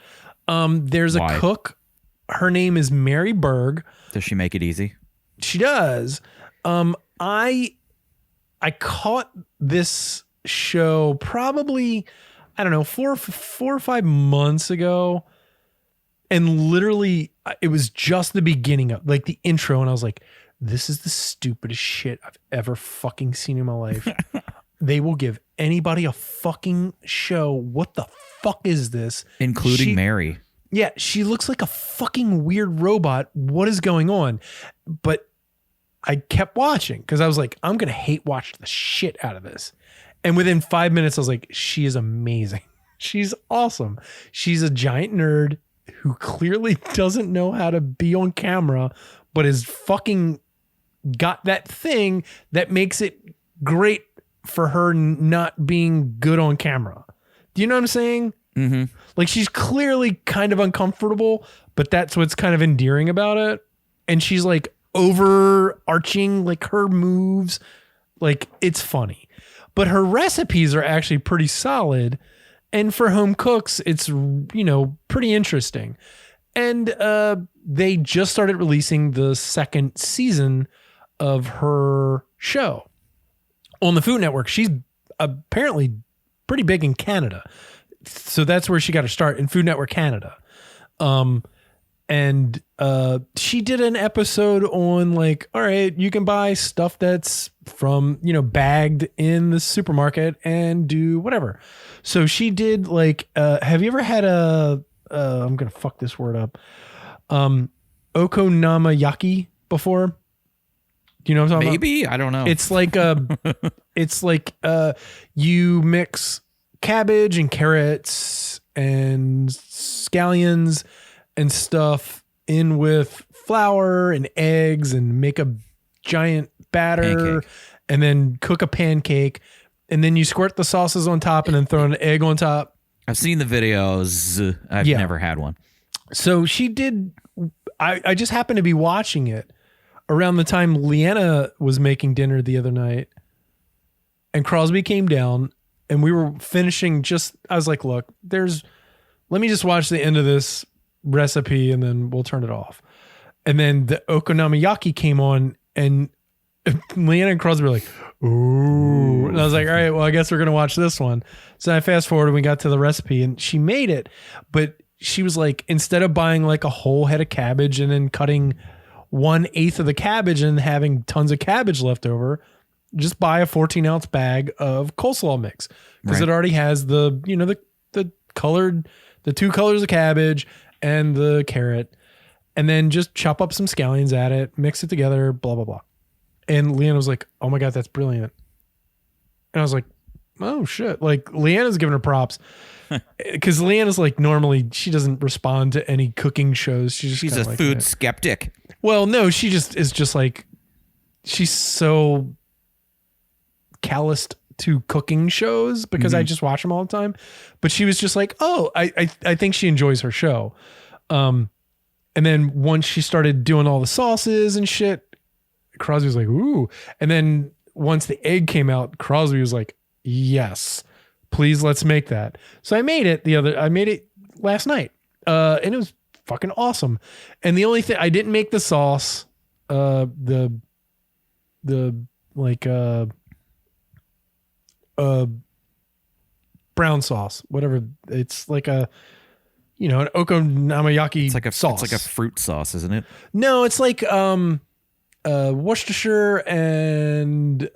Speaker 1: There's
Speaker 2: Why?
Speaker 1: a cook. Her name is Mary Berg.
Speaker 2: Does she make it easy?
Speaker 1: She does. I caught this show probably, I don't know, four or 5 months ago. And literally it was just the beginning of, like, the intro. And I was like, this is the stupidest shit I've ever fucking seen in my life. They will give anybody a fucking show. What the fuck is this?
Speaker 2: Including Mary.
Speaker 1: Yeah, she looks like a fucking weird robot. What is going on? But I kept watching because I was like, I'm going to hate watch the shit out of this. And within 5 minutes, I was like, she is amazing. She's awesome. She's a giant nerd who clearly doesn't know how to be on camera, but is fucking got that thing that makes it great for her not being good on camera. Do you know what I'm saying?
Speaker 2: Mm-hmm.
Speaker 1: Like, she's clearly kind of uncomfortable, but that's what's kind of endearing about it. And she's like overarching, like, her moves, like, it's funny. But her recipes are actually pretty solid. And for home cooks, it's, pretty interesting. And they just started releasing the second season of her show on the Food Network. She's apparently pretty big in Canada. So that's where she got her start, in Food Network Canada. And she did an episode on, like, all right, you can buy stuff that's from, bagged in the supermarket and do whatever. So she did, like, have you ever had I'm going to fuck this word up. Okonomiyaki before? Do you know what I'm talking
Speaker 2: Maybe?
Speaker 1: about?
Speaker 2: I don't know.
Speaker 1: It's like, you mix cabbage and carrots and scallions and stuff in with flour and eggs and make a giant batter and then cook a pancake, and then you squirt the sauces on top and then throw an egg on top.
Speaker 2: I've seen the videos. I've never had one.
Speaker 1: So she did. I just happened to be watching it around the time Leanna was making dinner the other night, and Crosby came down and we were finishing. I was like, look, let me just watch the end of this recipe and then we'll turn it off. And then the okonomiyaki came on, and Leanna and Crosby were like, ooh. And I was like, all right, well, I guess we're going to watch this one. So I fast forward and we got to the recipe, and she made it, but she was like, instead of buying like a whole head of cabbage and then cutting 1/8 of the cabbage and having tons of cabbage left over, just buy a 14-ounce bag of coleslaw mix, because it already has the two colors of cabbage and the carrot, and then just chop up some scallions at it, mix it together, blah, blah, blah. And Leanna was like, oh my God, that's brilliant. And I was like, oh shit. Like, Leanna's giving her props, because Leanna's like, normally she doesn't respond to any cooking shows. She's
Speaker 2: a
Speaker 1: like
Speaker 2: food skeptic.
Speaker 1: Well, no, she just is just like, she's so calloused to cooking shows because I just watch them all the time. But she was just like, oh, I think she enjoys her show. And then once she started doing all the sauces and shit, Crosby was like, ooh. And then once the egg came out, Crosby was like, yes, please, let's make that. So I made it last night. And it was fucking awesome. And the only thing, I didn't make the sauce, the brown sauce, whatever. It's like an okonomiyaki sauce.
Speaker 2: It's like a fruit sauce, isn't it?
Speaker 1: No, it's like Worcestershire and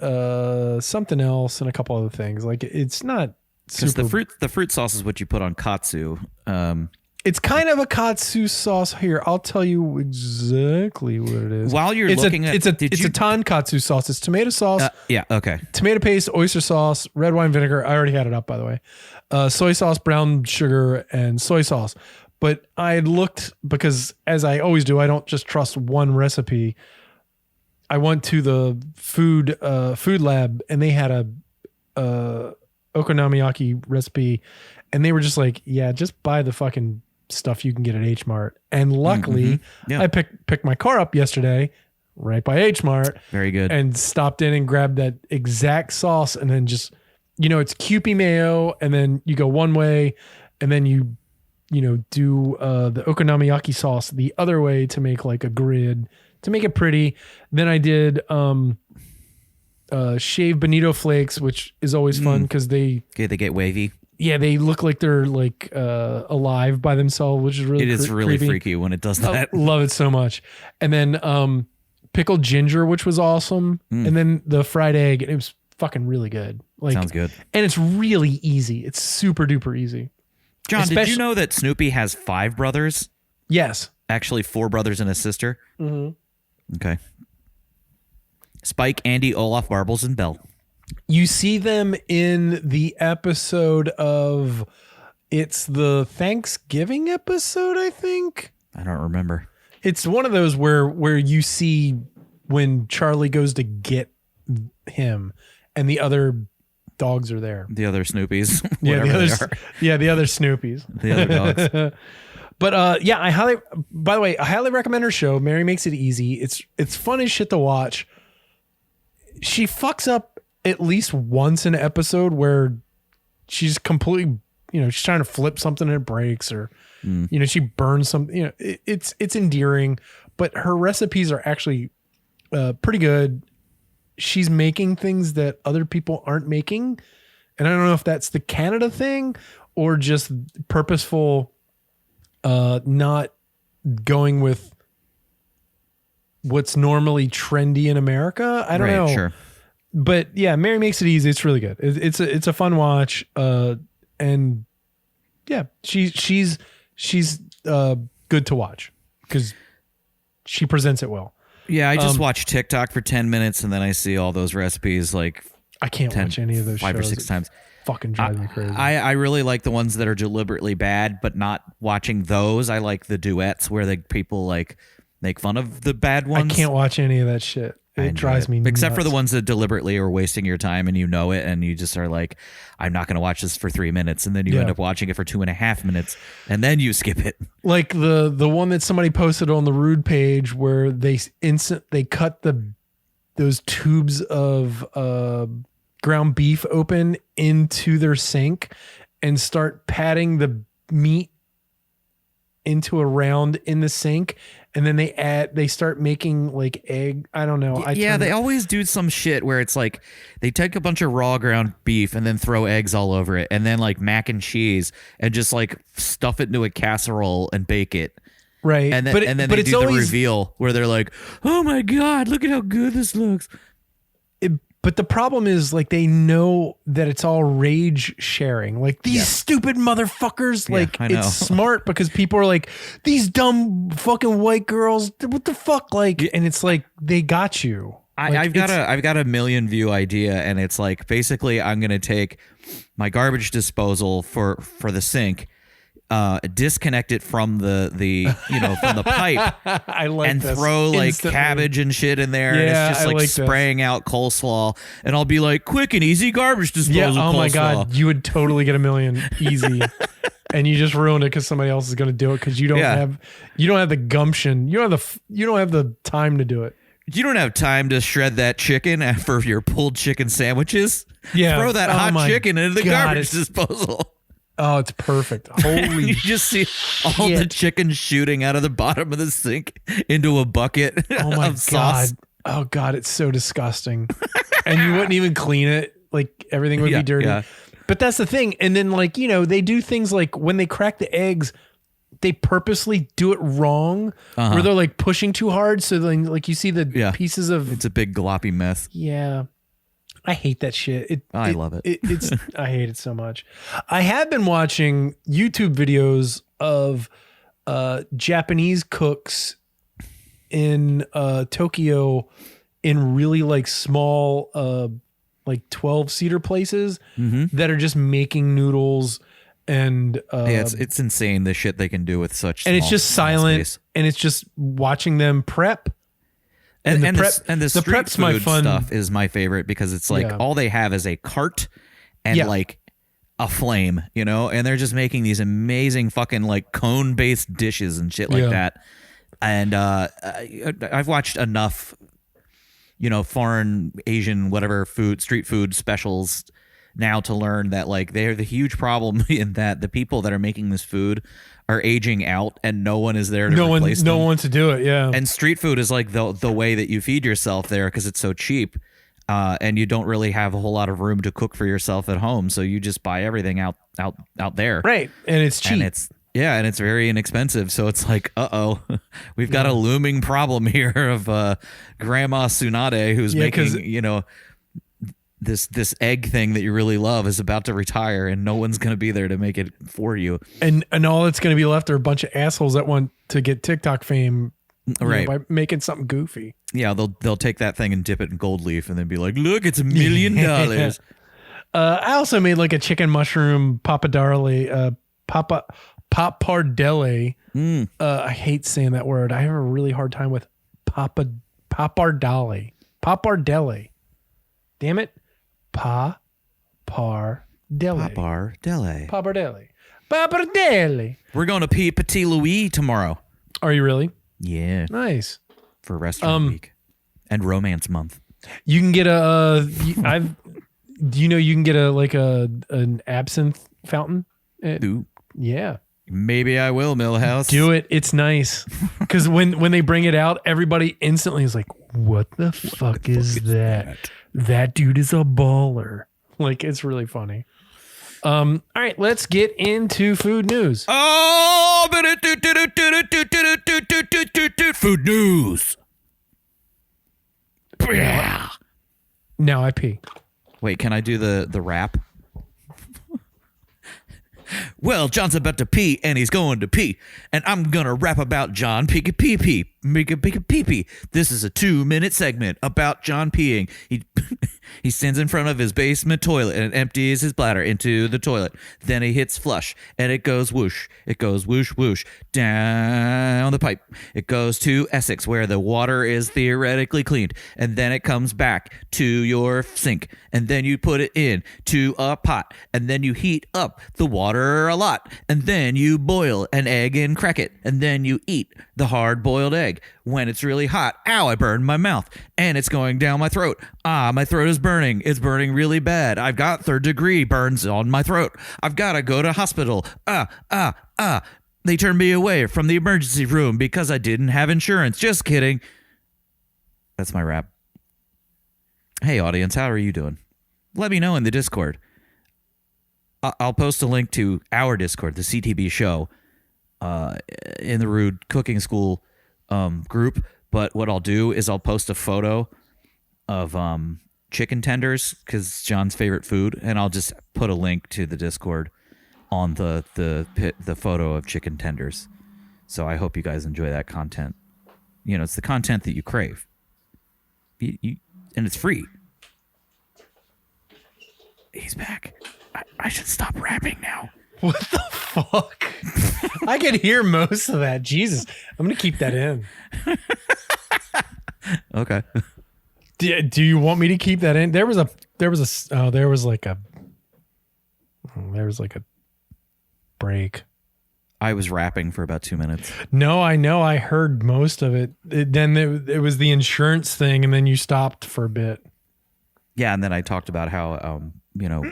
Speaker 1: something else and a couple other things. Like it's not
Speaker 2: because the fruit sauce is what you put on katsu.
Speaker 1: It's kind of a katsu sauce. Here, I'll tell you exactly what it is.
Speaker 2: While you're looking at
Speaker 1: it's a tonkatsu sauce. It's tomato sauce.
Speaker 2: Yeah, okay.
Speaker 1: Tomato paste, oyster sauce, red wine vinegar. I already had it up, by the way. Soy sauce, brown sugar, and soy sauce. But I looked because, as I always do, I don't just trust one recipe. I went to the food lab and they had a okonomiyaki recipe, and they were just like, "Yeah, just buy the fucking stuff you can get at H Mart." And luckily, I picked my car up yesterday, right by H Mart.
Speaker 2: Very good.
Speaker 1: And stopped in and grabbed that exact sauce, and then just, it's Kewpie mayo, and then you go one way, and then you do the okonomiyaki sauce the other way to make like a grid to make it pretty. Then I did shaved bonito flakes, which is always fun because they
Speaker 2: get wavy.
Speaker 1: Yeah, they look like they're like alive by themselves, which is really
Speaker 2: really
Speaker 1: creepy.
Speaker 2: Freaky when it does that.
Speaker 1: I love it so much. And then pickled ginger, which was awesome. And then the fried egg, and it was fucking really good. Like,
Speaker 2: sounds good. And
Speaker 1: it's really easy. It's super duper easy.
Speaker 2: John, did you know that Snoopy has 5 brothers?
Speaker 1: Yes.
Speaker 2: Actually, 4 brothers and a sister.
Speaker 1: Mm-hmm.
Speaker 2: Okay. Spike, Andy, Olaf, Barbles, and Belle.
Speaker 1: You see them in the episode of, it's the Thanksgiving episode, I think.
Speaker 2: I don't remember.
Speaker 1: It's one of those where you see when Charlie goes to get him and the other dogs are there.
Speaker 2: The other Snoopies.
Speaker 1: Yeah, the other Snoopies.
Speaker 2: The other dogs.
Speaker 1: But I highly recommend her show. Mary Makes It Easy. It's fun as shit to watch. She fucks up at least once an episode where she's completely, she's trying to flip something and it breaks, or she burns something. It's endearing, but her recipes are actually pretty good. She's making things that other people aren't making, and I don't know if that's the Canada thing or just purposeful, not going with what's normally trendy in America. I don't know.
Speaker 2: Sure.
Speaker 1: But yeah, Mary Makes It Easy. It's really good. It's a fun watch. And yeah, she's good to watch because she presents it well.
Speaker 2: Yeah, I just watch TikTok for 10 minutes and then I see all those recipes like
Speaker 1: I can't watch any of those
Speaker 2: 5
Speaker 1: shows.
Speaker 2: or 6 times.
Speaker 1: Fucking drives me crazy.
Speaker 2: I really like the ones that are deliberately bad, but not watching those. I like the duets where the people like make fun of the bad ones.
Speaker 1: I can't watch any of that shit. It drives me nuts.
Speaker 2: Except for the ones that deliberately are wasting your time and you know it, and you just are like, I'm not going to watch this for 3 minutes, and then you end up watching it for 2.5 minutes, and then you skip it.
Speaker 1: Like the one that somebody posted on the Rude page where they cut those tubes of ground beef open into their sink and start patting the meat into a round in the sink, and then they start making like egg. I don't know.
Speaker 2: They always do some shit where it's like they take a bunch of raw ground beef and then throw eggs all over it, and then like mac and cheese, and just like stuff it into a casserole and bake it.
Speaker 1: Right.
Speaker 2: And then they do the reveal where they're like, "Oh my God, look at how good this looks."
Speaker 1: But the problem is, like, they know that it's all rage sharing. Like, these stupid motherfuckers. Like, it's smart because people are like, these dumb fucking white girls. What the fuck? Like, and it's like, they got you.
Speaker 2: I've got a million view idea, and it's like, basically, I'm gonna take my garbage disposal for the sink, disconnect it from the from the pipe.
Speaker 1: I like
Speaker 2: and
Speaker 1: this.
Speaker 2: throw like
Speaker 1: Instantly.
Speaker 2: cabbage and shit in there, and
Speaker 1: Yeah,
Speaker 2: it's just
Speaker 1: I
Speaker 2: like
Speaker 1: like
Speaker 2: spraying out coleslaw. And I'll be like, quick and easy garbage disposal.
Speaker 1: Yeah. Oh
Speaker 2: coleslaw.
Speaker 1: my god, you would totally get a million easy, and you just ruined it because somebody else is going to do it because you don't have the gumption. You don't have the time to do it.
Speaker 2: You don't have time to shred that chicken for your pulled chicken sandwiches.
Speaker 1: Yeah.
Speaker 2: Throw that hot chicken into the garbage disposal.
Speaker 1: Oh, it's perfect. Holy
Speaker 2: You just see all the chicken shooting out of the bottom of the sink into a bucket
Speaker 1: Oh my
Speaker 2: of sauce.
Speaker 1: god. Oh god, it's so disgusting. And you wouldn't even clean it. Like everything would be dirty. Yeah. But that's the thing. And then like, they do things like when they crack the eggs, they purposely do it wrong where they're like pushing too hard. So then like you see the pieces of
Speaker 2: it's a big gloppy mess.
Speaker 1: Yeah. I hate that shit.
Speaker 2: I love it.
Speaker 1: I hate it so much. I have been watching YouTube videos of Japanese cooks in Tokyo in really like small like 12-seater places that are just making noodles and
Speaker 2: it's insane the shit they can do with such
Speaker 1: and it's just silent
Speaker 2: space.
Speaker 1: And it's just watching them prep.
Speaker 2: And the street
Speaker 1: prep's
Speaker 2: food
Speaker 1: my fun
Speaker 2: stuff is my favorite because it's like all they have is a cart and like a flame, and they're just making these amazing fucking like cone-based dishes and shit like that. And I've watched enough, foreign, Asian, whatever street food specials now to learn that like they're the huge problem in that the people that are making this food are aging out and no one is there to replace them.
Speaker 1: No one to do it. Yeah.
Speaker 2: And street food is like the way that you feed yourself there because it's so cheap. And you don't really have a whole lot of room to cook for yourself at home. So you just buy everything out there.
Speaker 1: Right. And it's cheap.
Speaker 2: And it's very inexpensive. So it's like, we've got a looming problem here of Grandma Tsunade who's making, this egg thing that you really love is about to retire and no one's going to be there to make it for you.
Speaker 1: And all that's going to be left are a bunch of assholes that want to get TikTok fame by making something goofy.
Speaker 2: Yeah, they'll take that thing and dip it in gold leaf and then be like, look, it's $1 million.
Speaker 1: I also made like a chicken mushroom pappardelle. I hate saying that word. I have a really hard time with pappardelle. Damn it. Pappardelle.
Speaker 2: We're going to Petit Louis tomorrow.
Speaker 1: Are you really?
Speaker 2: Yeah.
Speaker 1: Nice.
Speaker 2: For restaurant week and romance month.
Speaker 1: You can get you can get an absinthe fountain? Yeah.
Speaker 2: Maybe I will, Millhouse.
Speaker 1: Do it. It's nice. Because when they bring it out, everybody instantly is like, what the fuck is that? That dude is a baller. Like, it's really funny. All right, let's get into food news.
Speaker 2: Food news.
Speaker 1: Now I pee.
Speaker 2: Wait, can I do the rap? Well, John's about to pee, and he's going to pee. And I'm going to rap about John pee-pee-pee. Pee-pee-pee-pee. This is a 2-minute segment about John peeing. He stands in front of his basement toilet and empties his bladder into the toilet. Then he hits flush, and it goes whoosh. It goes whoosh, whoosh, down the pipe. It goes to Essex, where the water is theoretically cleaned. And then it comes back to your sink. And then you put it in to a pot. And then you heat up the water a lot. And then you boil an egg and crack it. And then you eat the hard-boiled egg. When it's really hot, ow, I burned my mouth. And it's going down my throat. My throat is burning. It's burning really bad. I've got 3rd-degree burns on my throat. I've got to go to hospital. They turned me away from the emergency room because I didn't have insurance. Just kidding. That's my rap. Hey, audience, how are you doing? Let me know in the Discord. I'll post a link to our Discord, the CTB show, in the Rude Cooking School group. But what I'll do is I'll post a photo of chicken tenders because it's John's favorite food, and I'll just put a link to the Discord on the photo of chicken tenders. So I hope you guys enjoy that content. It's the content that you crave. And it's free. He's back. I should stop rapping now.
Speaker 1: What the fuck? I could hear most of that. Jesus, I'm gonna keep that in.
Speaker 2: Okay.
Speaker 1: Do you want me to keep that in? There was like a break.
Speaker 2: I was rapping for about 2 minutes.
Speaker 1: No, I know. I heard most of it. Then it was the insurance thing, and then you stopped for a bit.
Speaker 2: Yeah, and then I talked about how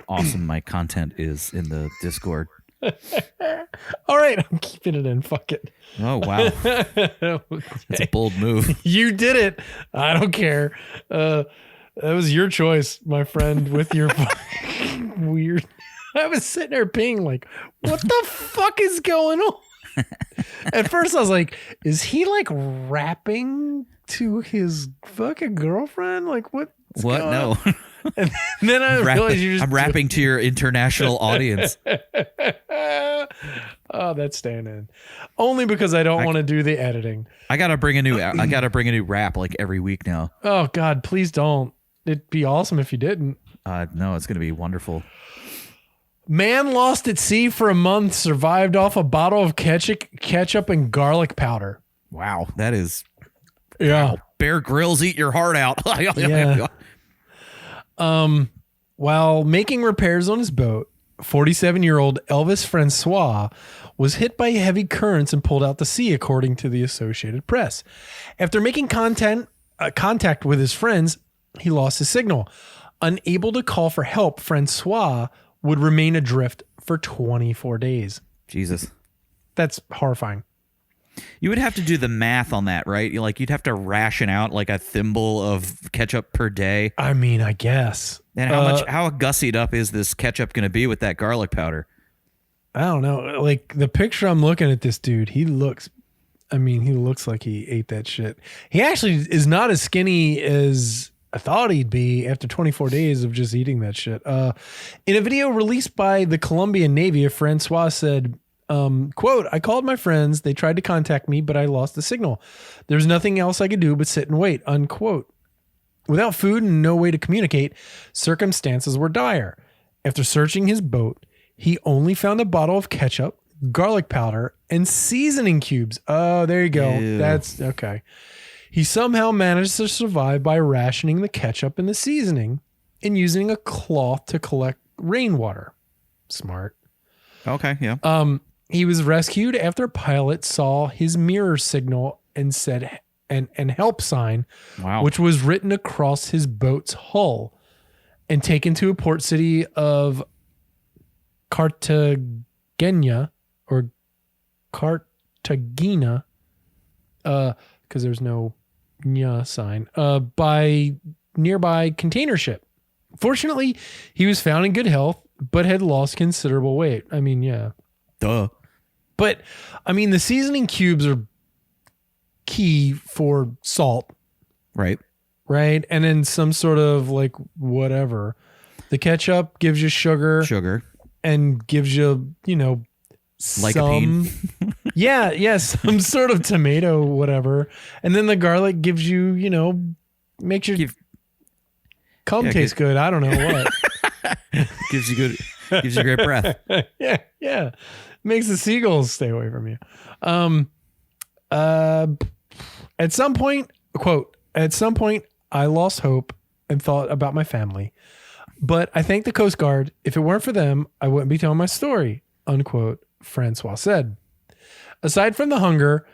Speaker 2: awesome my content is in the Discord.
Speaker 1: All right, I'm keeping it in. Fuck it.
Speaker 2: Oh wow, that's a bold move.
Speaker 1: You did it. I don't care. That was your choice, my friend. With your weird. I was sitting there being like, "What the fuck is going on?" At first, I was like, "Is he like rapping to his fucking girlfriend? Like what?"
Speaker 2: What? No.
Speaker 1: And then I realized you just.
Speaker 2: I'm rapping to your international audience.
Speaker 1: Oh, that's staying in. Only because I don't want to do the editing.
Speaker 2: I gotta bring a new rap like every week now.
Speaker 1: Oh God, please don't. It'd be awesome if you didn't.
Speaker 2: No, it's gonna be wonderful.
Speaker 1: Man lost at sea for a month, survived off a bottle of ketchup and garlic powder.
Speaker 2: Wow, that is.
Speaker 1: Yeah.
Speaker 2: Wow. Bear Grylls, eat your heart out.
Speaker 1: Yeah. While making repairs on his boat, 47-year-old Elvis Francois was hit by heavy currents and pulled out to sea, according to the Associated Press. After making contact with his friends, he lost his signal. Unable to call for help, Francois would remain adrift for 24 days.
Speaker 2: Jesus.
Speaker 1: That's horrifying.
Speaker 2: You would have to do the math on that, right? You'd have to ration out like a thimble of ketchup per day.
Speaker 1: I mean, I guess.
Speaker 2: And how gussied up is this ketchup going to be with that garlic powder?
Speaker 1: I don't know. Like the picture I'm looking at this dude, he looks like he ate that shit. He actually is not as skinny as I thought he'd be after 24 days of just eating that shit. In a video released by the Colombian Navy, Francois said, quote, "I called my friends. They tried to contact me, but I lost the signal. There's nothing else I could do but sit and wait," unquote. Without food and no way to communicate, circumstances were dire. After searching his boat, he only found a bottle of ketchup, garlic powder, and seasoning cubes. Oh, there you go.
Speaker 2: Ew.
Speaker 1: That's okay. He somehow managed to survive by rationing the ketchup and the seasoning and using a cloth to collect rainwater. Smart.
Speaker 2: Okay, yeah.
Speaker 1: He was rescued after a pilot saw his mirror signal and said and help sign,
Speaker 2: Wow.
Speaker 1: which was written across his boat's hull, and taken to a port city of Cartagena or Cartagena, because there's no nya sign, by nearby container ship. Fortunately, he was found in good health, but had lost considerable weight. I mean, yeah.
Speaker 2: Duh.
Speaker 1: But, I mean, the seasoning cubes are key for salt,
Speaker 2: Right.
Speaker 1: right? And then some sort of like whatever. The ketchup gives you sugar and gives you,
Speaker 2: Lycopene.
Speaker 1: some sort of tomato, whatever. And then the garlic gives you, makes your cum taste good. I don't know what.
Speaker 2: gives you great breath.
Speaker 1: Yeah. Makes the seagulls stay away from you. At some point, quote, "At some point, I lost hope and thought about my family. But I thank the Coast Guard. If it weren't for them, I wouldn't be telling my story," unquote, Francois said. Aside from the hunger,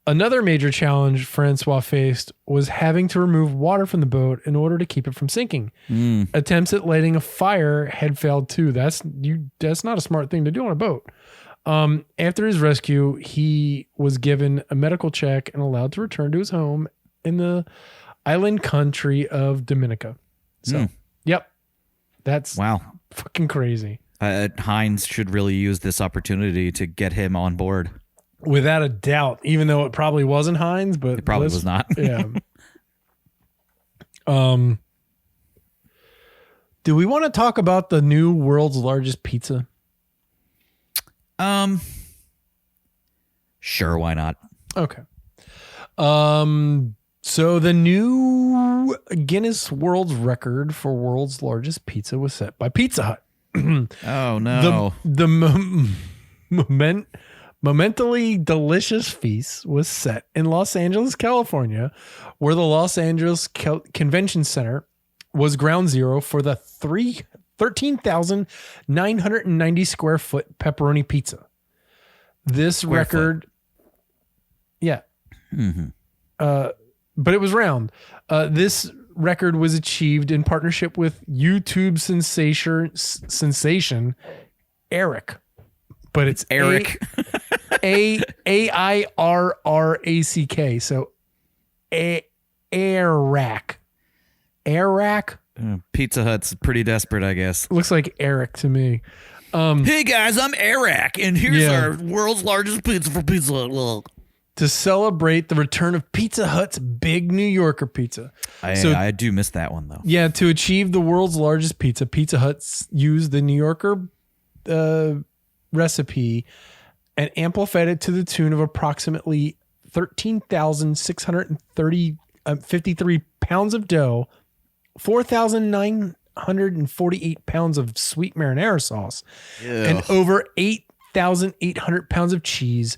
Speaker 1: another major challenge Francois faced was having to remove water from the boat in order to keep it from sinking. Attempts at lighting a fire had failed too. That's not a smart thing to do on a boat. After his rescue, he was given a medical check and allowed to return to his home in the island country of Dominica. So, Yep. That's
Speaker 2: Wow.
Speaker 1: fucking crazy.
Speaker 2: Heinz should really use this opportunity to get him on board.
Speaker 1: Without a doubt, even though it probably wasn't Heinz, but
Speaker 2: It probably was not.
Speaker 1: Yeah. Do we want to talk about the new world's largest pizza?
Speaker 2: Sure, why not?
Speaker 1: Okay. So the new Guinness World Record for world's largest pizza was set by Pizza Hut.
Speaker 2: Oh no.
Speaker 1: The momentally delicious feast was set in Los Angeles, California, where the Los Angeles Convention Center was ground zero for the 13,990 square foot pepperoni pizza. This
Speaker 2: Square
Speaker 1: record, yeah, but it was round. This record was achieved in partnership with YouTube sensation Eric, but it's
Speaker 2: Eric.
Speaker 1: Airrack. So Airrack.
Speaker 2: Pizza Hut's pretty desperate, I guess.
Speaker 1: Looks like Eric to me.
Speaker 2: Hey guys, I'm Eric, and here's our world's largest pizza for Pizza Hut.
Speaker 1: To celebrate the return of Pizza Hut's Big New Yorker pizza.
Speaker 2: I do miss that one, though.
Speaker 1: Yeah, to achieve the world's largest pizza, Pizza Hut used the New Yorker recipe and amplified it to the tune of approximately 13,653 pounds of dough, 4,948 pounds of sweet marinara sauce, and over 8,800 pounds of cheese,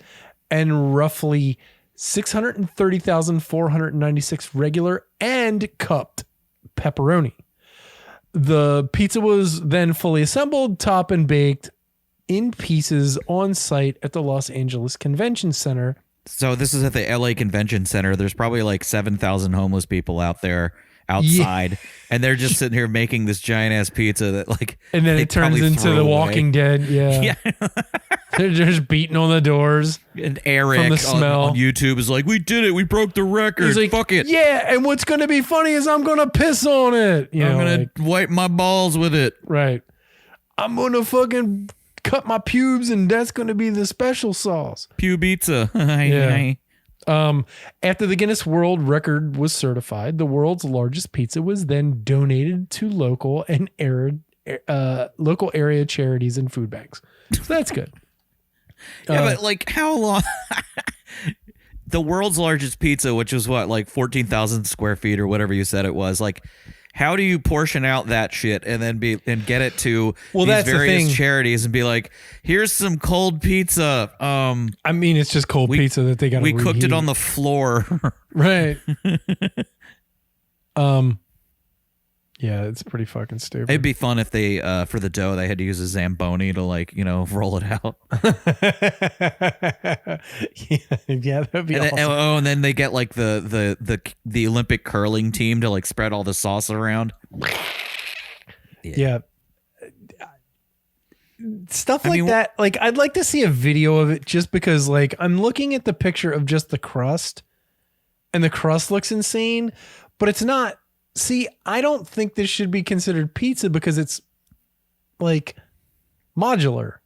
Speaker 1: and roughly 630,496 regular and cupped pepperoni. The pizza was then fully assembled, topped, and baked in pieces on site at the Los Angeles Convention Center.
Speaker 2: So this is at the LA Convention Center. There's probably like 7,000 homeless people out there outside, and they're just sitting here making this giant ass pizza that
Speaker 1: and then it turns into The Walking Dead. Yeah. They're just beating on the doors.
Speaker 2: And Eric
Speaker 1: from the smell.
Speaker 2: On YouTube is like, we did it. We broke the record.
Speaker 1: He's like,
Speaker 2: fuck it.
Speaker 1: Yeah, and what's going to be funny is I'm going to piss on it.
Speaker 2: I'm going to wipe my balls with it.
Speaker 1: Right. I'm going to fucking cut my pubes, and that's going to be the special sauce.
Speaker 2: Pubizza.
Speaker 1: Yeah. After the Guinness World Record was certified, the world's largest pizza was then donated to local area charities and food banks. So that's good.
Speaker 2: Yeah, but how long? The world's largest pizza, which was what, 14,000 square feet or whatever you said it was. How do you portion out that shit and then get it to these various charities and be like, here's some cold pizza?
Speaker 1: I mean, it's just cold pizza that they got.
Speaker 2: We cooked it on the floor,
Speaker 1: right? Yeah, it's pretty fucking stupid.
Speaker 2: It'd be fun if they, for the dough, they had to use a Zamboni to roll it out.
Speaker 1: yeah, that'd be awesome.
Speaker 2: And then they get the Olympic curling team to spread all the sauce around.
Speaker 1: Yeah. Stuff that. I'd like to see a video of it just because I'm looking at the picture of just the crust, and the crust looks insane, but it's not. See, I don't think this should be considered pizza because it's modular.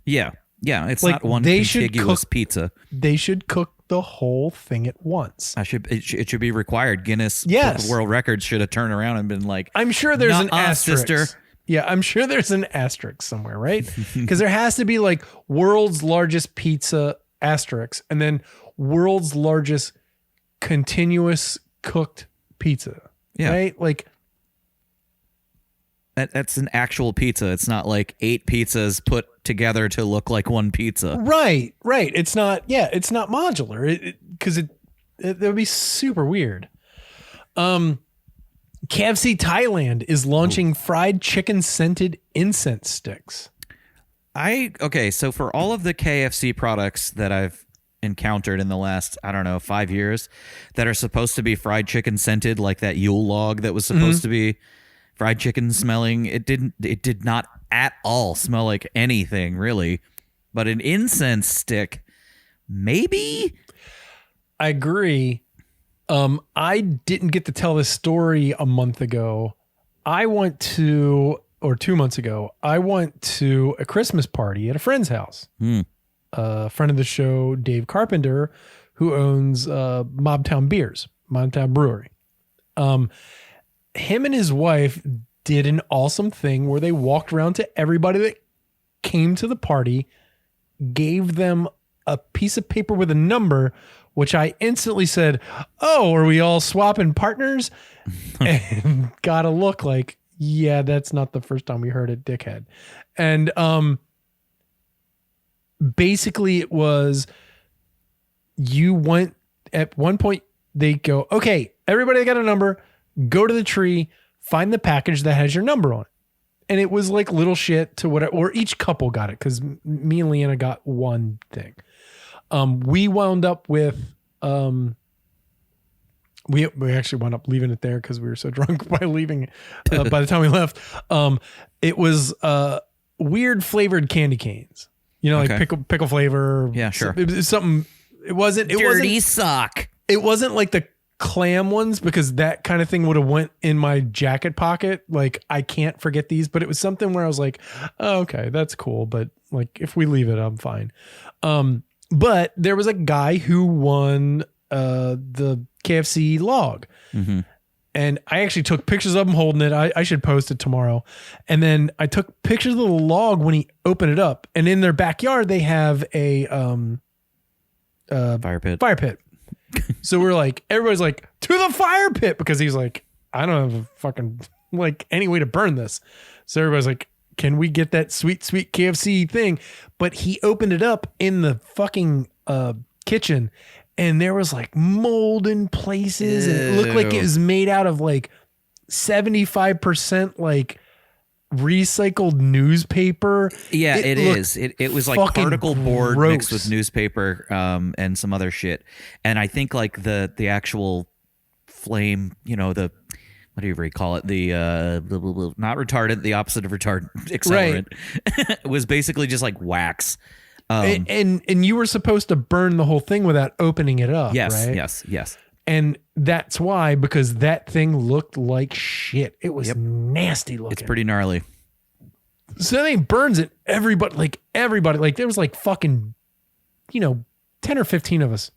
Speaker 2: Yeah. Yeah. It's not one contiguous pizza.
Speaker 1: They should cook the whole thing at once.
Speaker 2: It should be required. Guinness World Records should have turned around and been like,
Speaker 1: I'm sure there's an asterisk.
Speaker 2: Sister.
Speaker 1: Yeah, I'm sure there's an asterisk somewhere, right? Because there has to be world's largest pizza asterisk and then world's largest continuous cooked pizza.
Speaker 2: Yeah.
Speaker 1: Right?
Speaker 2: That's an actual pizza. It's not 8 pizzas put together to look like one pizza.
Speaker 1: Right. It's not modular because it would be super weird. KFC Thailand is launching fried chicken scented incense sticks.
Speaker 2: So for all of the KFC products that I've encountered in the last, 5 years that are supposed to be fried chicken scented, like that Yule log that was supposed to be fried chicken smelling, it did not at all smell like anything really. But an incense stick, maybe?
Speaker 1: I agree. I didn't get to tell this story a month ago. Or 2 months ago, I went to a Christmas party at a friend's house. A friend of the show, Dave Carpenter, who owns Mobtown Brewery. Him and his wife did an awesome thing where they walked around to everybody that came to the party, gave them a piece of paper with a number, which I instantly said, "Oh, are we all swapping partners?" And got a look like, yeah, that's not the first time we heard it, dickhead. And basically it was, you went at one point, they go, okay, everybody got a number, go to the tree, find the package that has your number on it. And it was like little shit to whatever, or each couple got it, because me and Leanna got one thing. We wound up with, we actually wound up leaving it there because we were so drunk by leaving. By the time we left, it was weird flavored candy canes. You know, like pickle flavor.
Speaker 2: Yeah, sure.
Speaker 1: It was something. It wasn't. It
Speaker 2: Dirty
Speaker 1: wasn't,
Speaker 2: sock.
Speaker 1: It wasn't like the clam ones, because that kind of thing would have went in my jacket pocket. Like, I can't forget these, but it was something where I was like, oh, okay, that's cool, but like if we leave it, I'm fine. But there was a guy who won the KFC log. Mm-hmm. And I actually took pictures of him holding it. I should post it tomorrow. And then I took pictures of the log when he opened it up. And in their backyard, they have a
Speaker 2: fire pit.
Speaker 1: So we're like, everybody's like, to the fire pit, because he's like, I don't have a fucking like any way to burn this. So everybody's like, can we get that sweet KFC thing? But he opened it up in the fucking kitchen, and there was like mold in places. And it looked like it was made out of like 75% like recycled newspaper.
Speaker 2: Yeah, it is. It was like particle board mixed with newspaper and some other shit. And I think like the actual flame, you know, the whatever you call it, the not retardant, the opposite of retardant, accelerant, right. was basically just like wax.
Speaker 1: And you were supposed to burn the whole thing without opening it up.
Speaker 2: Yes,
Speaker 1: right?
Speaker 2: yes.
Speaker 1: And that's why, because that thing looked like shit. It was nasty looking.
Speaker 2: It's pretty gnarly.
Speaker 1: So then he burns it. Everybody, like there was like fucking, 10 or 15 of us.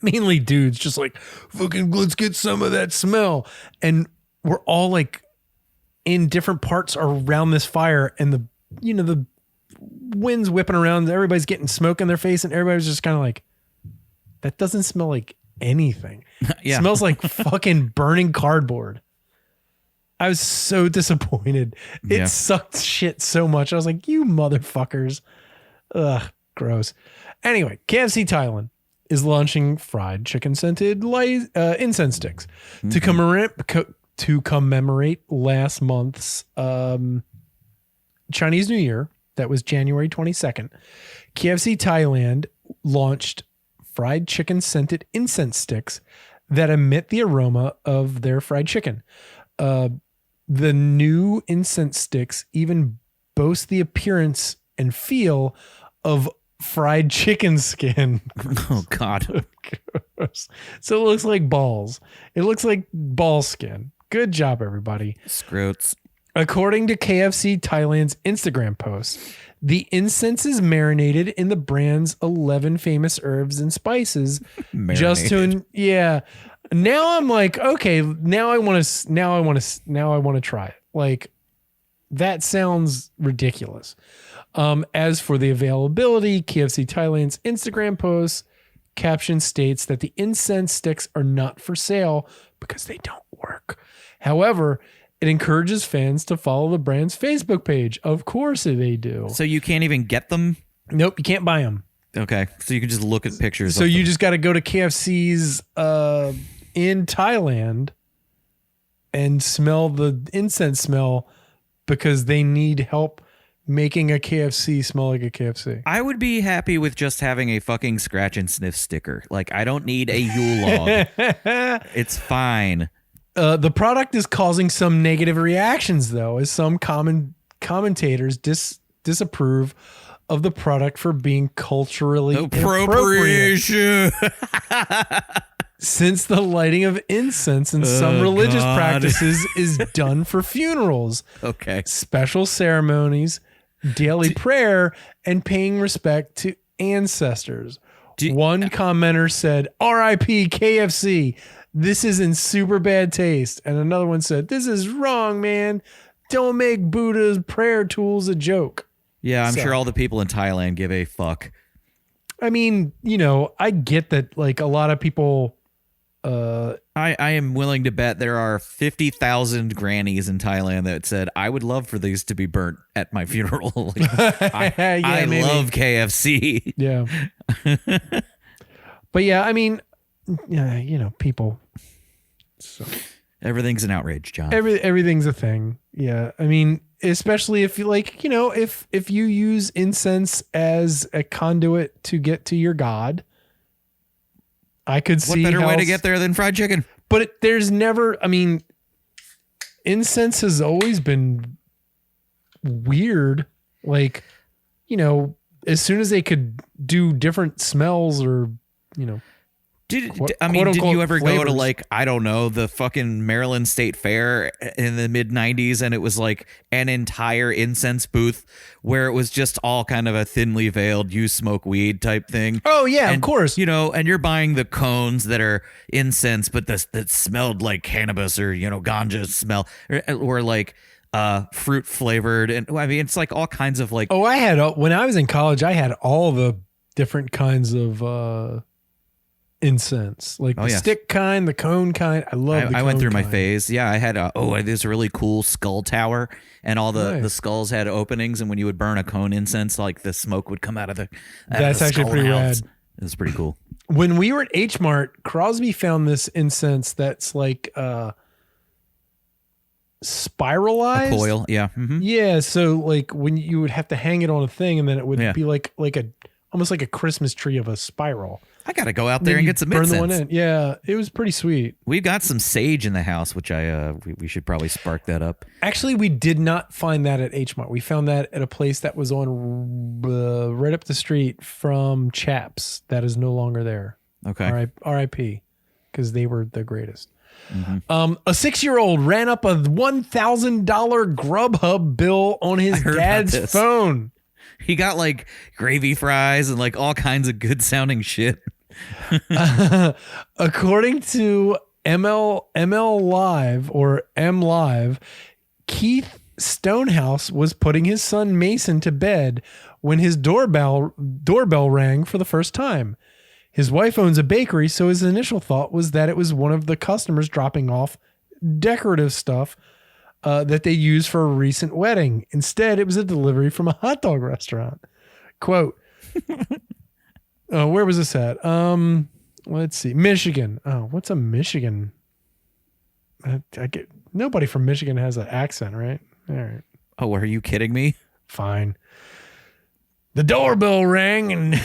Speaker 1: Mainly dudes, just like, fucking let's get some of that smell. And we're all like in different parts around this fire, and the wind's whipping around. Everybody's getting smoke in their face, and everybody's just kind of like, that doesn't smell like anything. It smells like fucking burning cardboard. I was so disappointed. It sucked shit so much. I was like, you motherfuckers. Ugh, gross. Anyway, KFC Thailand is launching fried chicken scented incense sticks to commemorate last month's Chinese New Year. That was January 22nd. KFC Thailand launched fried chicken scented incense sticks that emit the aroma of their fried chicken. The new incense sticks even boast the appearance and feel of fried chicken skin.
Speaker 2: Oh, God.
Speaker 1: So it looks like balls. It looks like ball skin. Good job, everybody.
Speaker 2: Scroats.
Speaker 1: According to KFC Thailand's Instagram post, the incense is marinated in the brand's 11 famous herbs and spices. Now I'm like, okay, now I want to try it. Like, that sounds ridiculous. As for the availability, KFC Thailand's Instagram post caption states that the incense sticks are not for sale because they don't work. However, it encourages fans to follow the brand's Facebook page. Of course they do.
Speaker 2: So you can't even get them?
Speaker 1: Nope, you can't buy them.
Speaker 2: Okay, so you can just look at pictures.
Speaker 1: So you just got to go to KFC's in Thailand and smell the incense smell, because they need help making a KFC smell like a KFC.
Speaker 2: I would be happy with just having a fucking scratch and sniff sticker. Like, I don't need a Yule log. It's fine.
Speaker 1: The product is causing some negative reactions, though, as some commentators disapprove of the product for being culturally
Speaker 2: appropriation.
Speaker 1: Since the lighting of incense in some religious practices is done for funerals, special ceremonies, daily prayer, and paying respect to ancestors. One commenter said, "R.I.P. KFC. This is in super bad taste." And another one said, "This is wrong, man. Don't make Buddha's prayer tools a joke."
Speaker 2: Yeah, I'm sure all the people in Thailand give a fuck.
Speaker 1: I mean, I get that, like, a lot of people
Speaker 2: I am willing to bet there are 50,000 grannies in Thailand that said, I would love for these to be burnt at my funeral. I love KFC.
Speaker 1: Yeah. But yeah, I mean, yeah, people. So
Speaker 2: everything's an outrage, John.
Speaker 1: Everything's a thing. Yeah. I mean, especially if you if you use incense as a conduit to get to your God, I could see
Speaker 2: what better way to get there than fried chicken.
Speaker 1: But there's never, I mean, incense has always been weird. Like, as soon as they could do different smells or,
Speaker 2: Did you ever go to the fucking Maryland State Fair in the mid 90s and it was like an entire incense booth where it was just all kind of a thinly veiled you smoke weed type thing?
Speaker 1: Oh yeah, of course.
Speaker 2: And you're buying the cones that are incense but that smelled like cannabis or ganja smell or like fruit flavored, and I mean it's like all kinds of like.
Speaker 1: Oh, when I was in college I had all the different kinds of incense, like the stick kind, the cone kind. I
Speaker 2: went through my phase. Yeah, I had this really cool skull tower, and all the skulls had openings, and when you would burn a cone incense, like the smoke would come out of the.
Speaker 1: That's actually pretty rad.
Speaker 2: It was pretty cool.
Speaker 1: When we were at H Mart, Crosby found this incense that's like spiralized.
Speaker 2: A coil, yeah. Mm-hmm.
Speaker 1: Yeah, so like when you would have to hang it on a thing, and then it would be like almost like a Christmas tree of a spiral.
Speaker 2: I got to go out there and get some incense.
Speaker 1: Burn the one in. Yeah, it was pretty sweet.
Speaker 2: We've got some sage in the house, which we should probably spark that up.
Speaker 1: Actually, we did not find that at H Mart. We found that at a place that was on right up the street from Chaps. That is no longer there.
Speaker 2: Okay.
Speaker 1: R.I.P. Because they were the greatest.
Speaker 2: Mm-hmm.
Speaker 1: A 6-year-old ran up a $1,000 Grubhub bill on his dad's phone.
Speaker 2: He got like gravy fries and like all kinds of good sounding shit.
Speaker 1: According to ML Live or M Live, Keith Stonehouse was putting his son Mason to bed when his doorbell rang for the first time. His wife owns a bakery, so his initial thought was that it was one of the customers dropping off decorative stuff that they used for a recent wedding. Instead, it was a delivery from a hot dog restaurant. Quote, where was this at? Let's see. Michigan. Oh, what's a Michigan? Nobody from Michigan has an accent, right? All right.
Speaker 2: Oh, are you kidding me?
Speaker 1: Fine. The doorbell rang and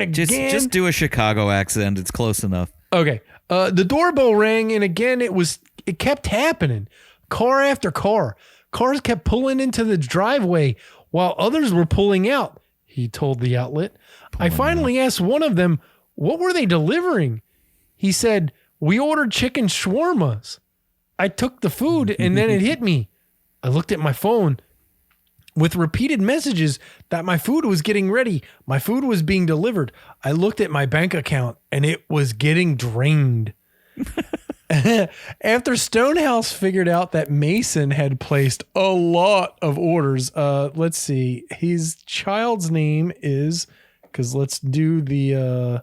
Speaker 1: again.
Speaker 2: Just do a Chicago accent. It's close enough.
Speaker 1: Okay. The doorbell rang and again it kept happening. Car after car. Cars kept pulling into the driveway while others were pulling out, he told the outlet. I finally asked one of them, what were they delivering? He said, we ordered chicken shawarmas. I took the food and then it hit me. I looked at my phone with repeated messages that my food was getting ready. My food was being delivered. I looked at my bank account and it was getting drained. After Stonehouse figured out that Mason had placed a lot of orders, let's see. His child's name is, because let's do the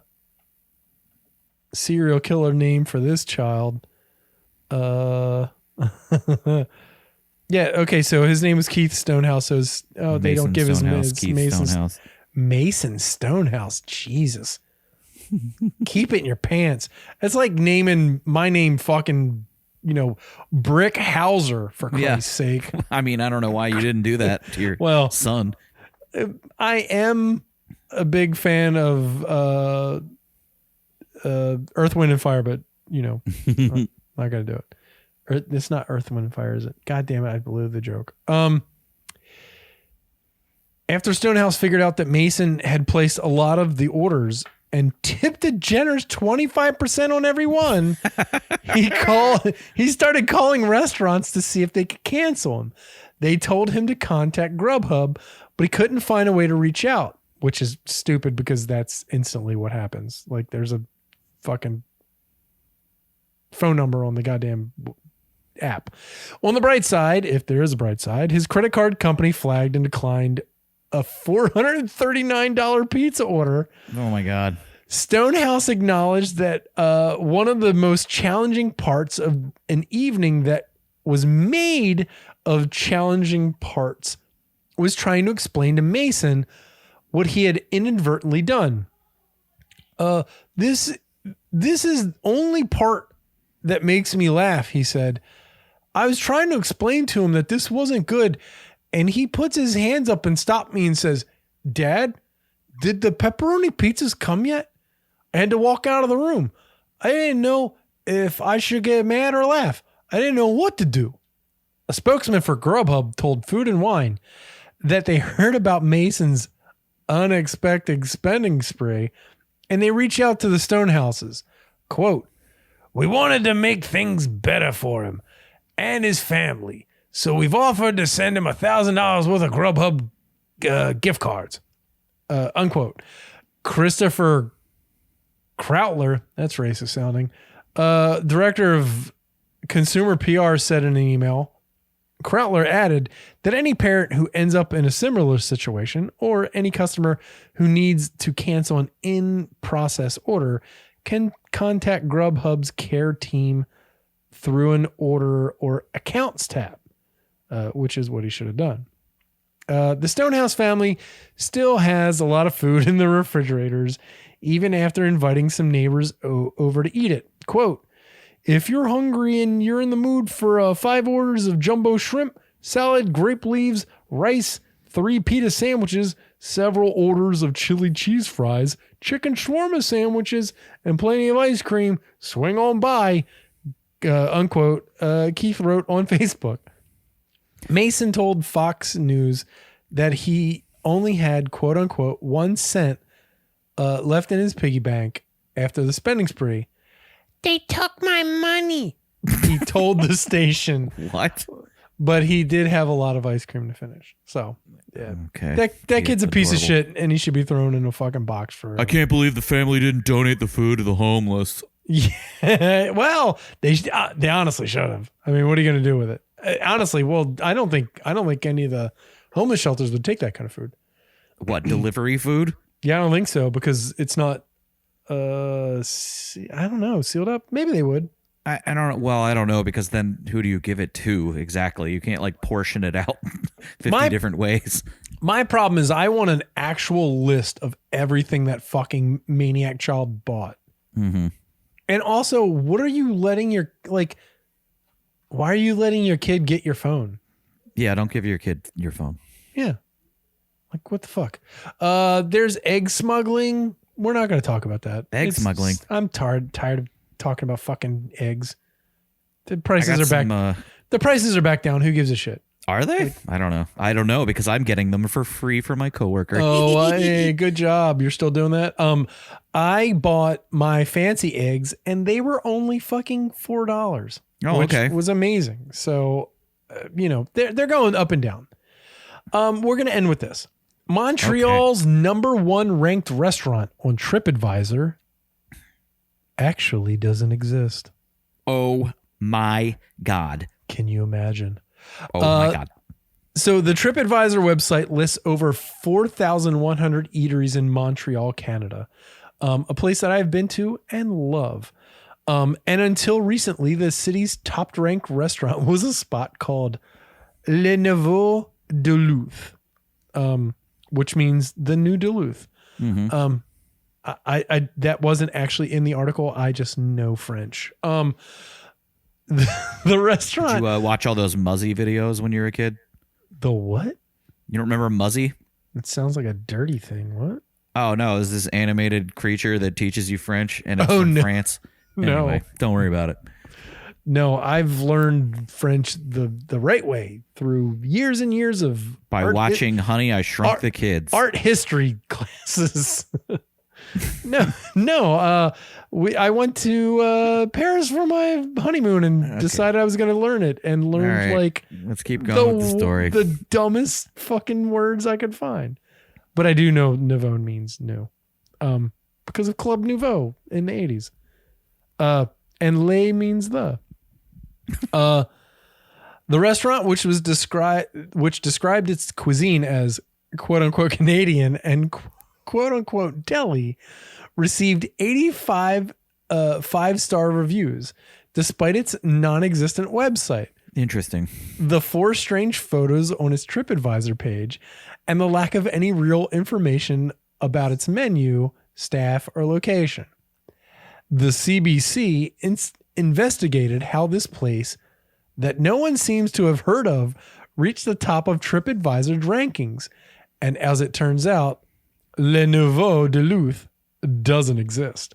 Speaker 1: serial killer name for this child. Yeah, okay, so his name was Keith Stonehouse. So they don't give his name. Mason Stonehouse. Jesus. Keep it in your pants. That's like naming my name fucking, Brick Hauser, for Christ's sake.
Speaker 2: I mean, I don't know why you didn't do that to your son.
Speaker 1: I am a big fan of Earth, Wind, and Fire, but, I'm not going to do it. It's not Earth, Wind, and Fire, is it? God damn it, I blew the joke. After Stonehouse figured out that Mason had placed a lot of the orders and tipped a generous 25% on every one, he started calling restaurants to see if they could cancel him. They told him to contact Grubhub, but he couldn't find a way to reach out, which is stupid because that's instantly what happens. Like there's a fucking phone number on the goddamn app. On the bright side, if there is a bright side, his credit card company flagged and declined a $439 pizza order.
Speaker 2: Oh my God.
Speaker 1: Stonehouse acknowledged that one of the most challenging parts of an evening that was made of challenging parts was trying to explain to Mason what he had inadvertently done. This is only part that makes me laugh, he said. I was trying to explain to him that this wasn't good, and he puts his hands up and stopped me and says, Dad, did the pepperoni pizzas come yet? I had to walk out of the room. I didn't know if I should get mad or laugh. I didn't know what to do. A spokesman for Grubhub told Food and Wine that they heard about Mason's unexpected spending spree and they reached out to the Stonehouses. Quote, we wanted to make things better for him and his family, so we've offered to send him $1,000 worth of Grubhub gift cards. Unquote. Christopher Krautler, that's racist sounding, director of consumer PR, said in an email. Krautler added that any parent who ends up in a similar situation or any customer who needs to cancel an in-process order can contact Grubhub's care team through an order or accounts tab, which is what he should have done. The Stonehouse family still has a lot of food in the refrigerators, even after inviting some neighbors over to eat it. Quote, if you're hungry and you're in the mood for 5 orders of jumbo shrimp, salad, grape leaves, rice, 3 pita sandwiches, several orders of chili cheese fries, chicken shawarma sandwiches, and plenty of ice cream, swing on by, unquote, Keith wrote on Facebook. Mason told Fox News that he only had, quote unquote, 1 cent left in his piggy bank after the spending spree. They took my money, he told the station.
Speaker 2: What?
Speaker 1: But he did have a lot of ice cream to finish. So, yeah.
Speaker 2: Okay.
Speaker 1: That kid's a piece of shit, and he should be thrown in a fucking box for...
Speaker 2: I can't believe the family didn't donate the food to the homeless.
Speaker 1: Yeah. Well, they honestly should have. I mean, what are you going to do with it? Honestly, well, I don't think any of the homeless shelters would take that kind of food.
Speaker 2: What, delivery food?
Speaker 1: Yeah, I don't think so, because it's not I don't know, sealed up. Maybe they would.
Speaker 2: I don't know. Well, I don't know, because then who do you give it to exactly? You can't like portion it out 50 different ways.
Speaker 1: My problem is I want an actual list of everything that fucking maniac child bought.
Speaker 2: Mm-hmm.
Speaker 1: And also, what are you letting your, like, why are you letting your kid get your phone?
Speaker 2: Yeah, don't give your kid your phone.
Speaker 1: Yeah. Like, what the fuck? There's egg smuggling. We're not going to talk about that.
Speaker 2: Smuggling.
Speaker 1: I'm tired of talking about fucking eggs. The prices are back. The prices are back down. Who gives a shit?
Speaker 2: Are they? I don't know. I don't know, because I'm getting them for free for my coworker.
Speaker 1: Oh, hey, good job. You're still doing that. I bought my fancy eggs and they were only fucking $4.
Speaker 2: Oh,
Speaker 1: which
Speaker 2: okay.
Speaker 1: was amazing. So, they're going up and down. We're going to end with this. Montreal's #1 ranked restaurant on TripAdvisor actually doesn't exist.
Speaker 2: Oh my God.
Speaker 1: Can you imagine?
Speaker 2: Oh my God.
Speaker 1: So the TripAdvisor website lists over 4,100 eateries in Montreal, Canada, a place that I've been to and love. And until recently, the city's top ranked restaurant was a spot called Le Nouveau Duluth, which means the new Duluth.
Speaker 2: Mm-hmm.
Speaker 1: I that wasn't actually in the article. I just know French. The restaurant.
Speaker 2: Did you watch all those Muzzy videos when you were a kid?
Speaker 1: The what?
Speaker 2: You don't remember Muzzy?
Speaker 1: It sounds like a dirty thing. What?
Speaker 2: Oh no, it's this animated creature that teaches you French, and it's from France. Anyway, don't worry about it.
Speaker 1: No, I've learned French the right way through years and years of
Speaker 2: watching Honey, I Shrunk the Kids.
Speaker 1: Art history classes. No. I went to Paris for my honeymoon and decided I was going to learn it and learned
Speaker 2: let's keep going with the story.
Speaker 1: The dumbest fucking words I could find. But I do know Nouveau means new. Because of Club Nouveau in the 80s. And Le means the. The restaurant, which described its cuisine as quote unquote Canadian and quote unquote deli received 85 5-star reviews, despite its non-existent website.
Speaker 2: Interesting.
Speaker 1: The 4 strange photos on its TripAdvisor page, and the lack of any real information about its menu, staff, or location. The CBC investigated how this place, that no one seems to have heard of, reached the top of TripAdvisor's rankings. And as it turns out, Le Nouveau Duluth doesn't exist.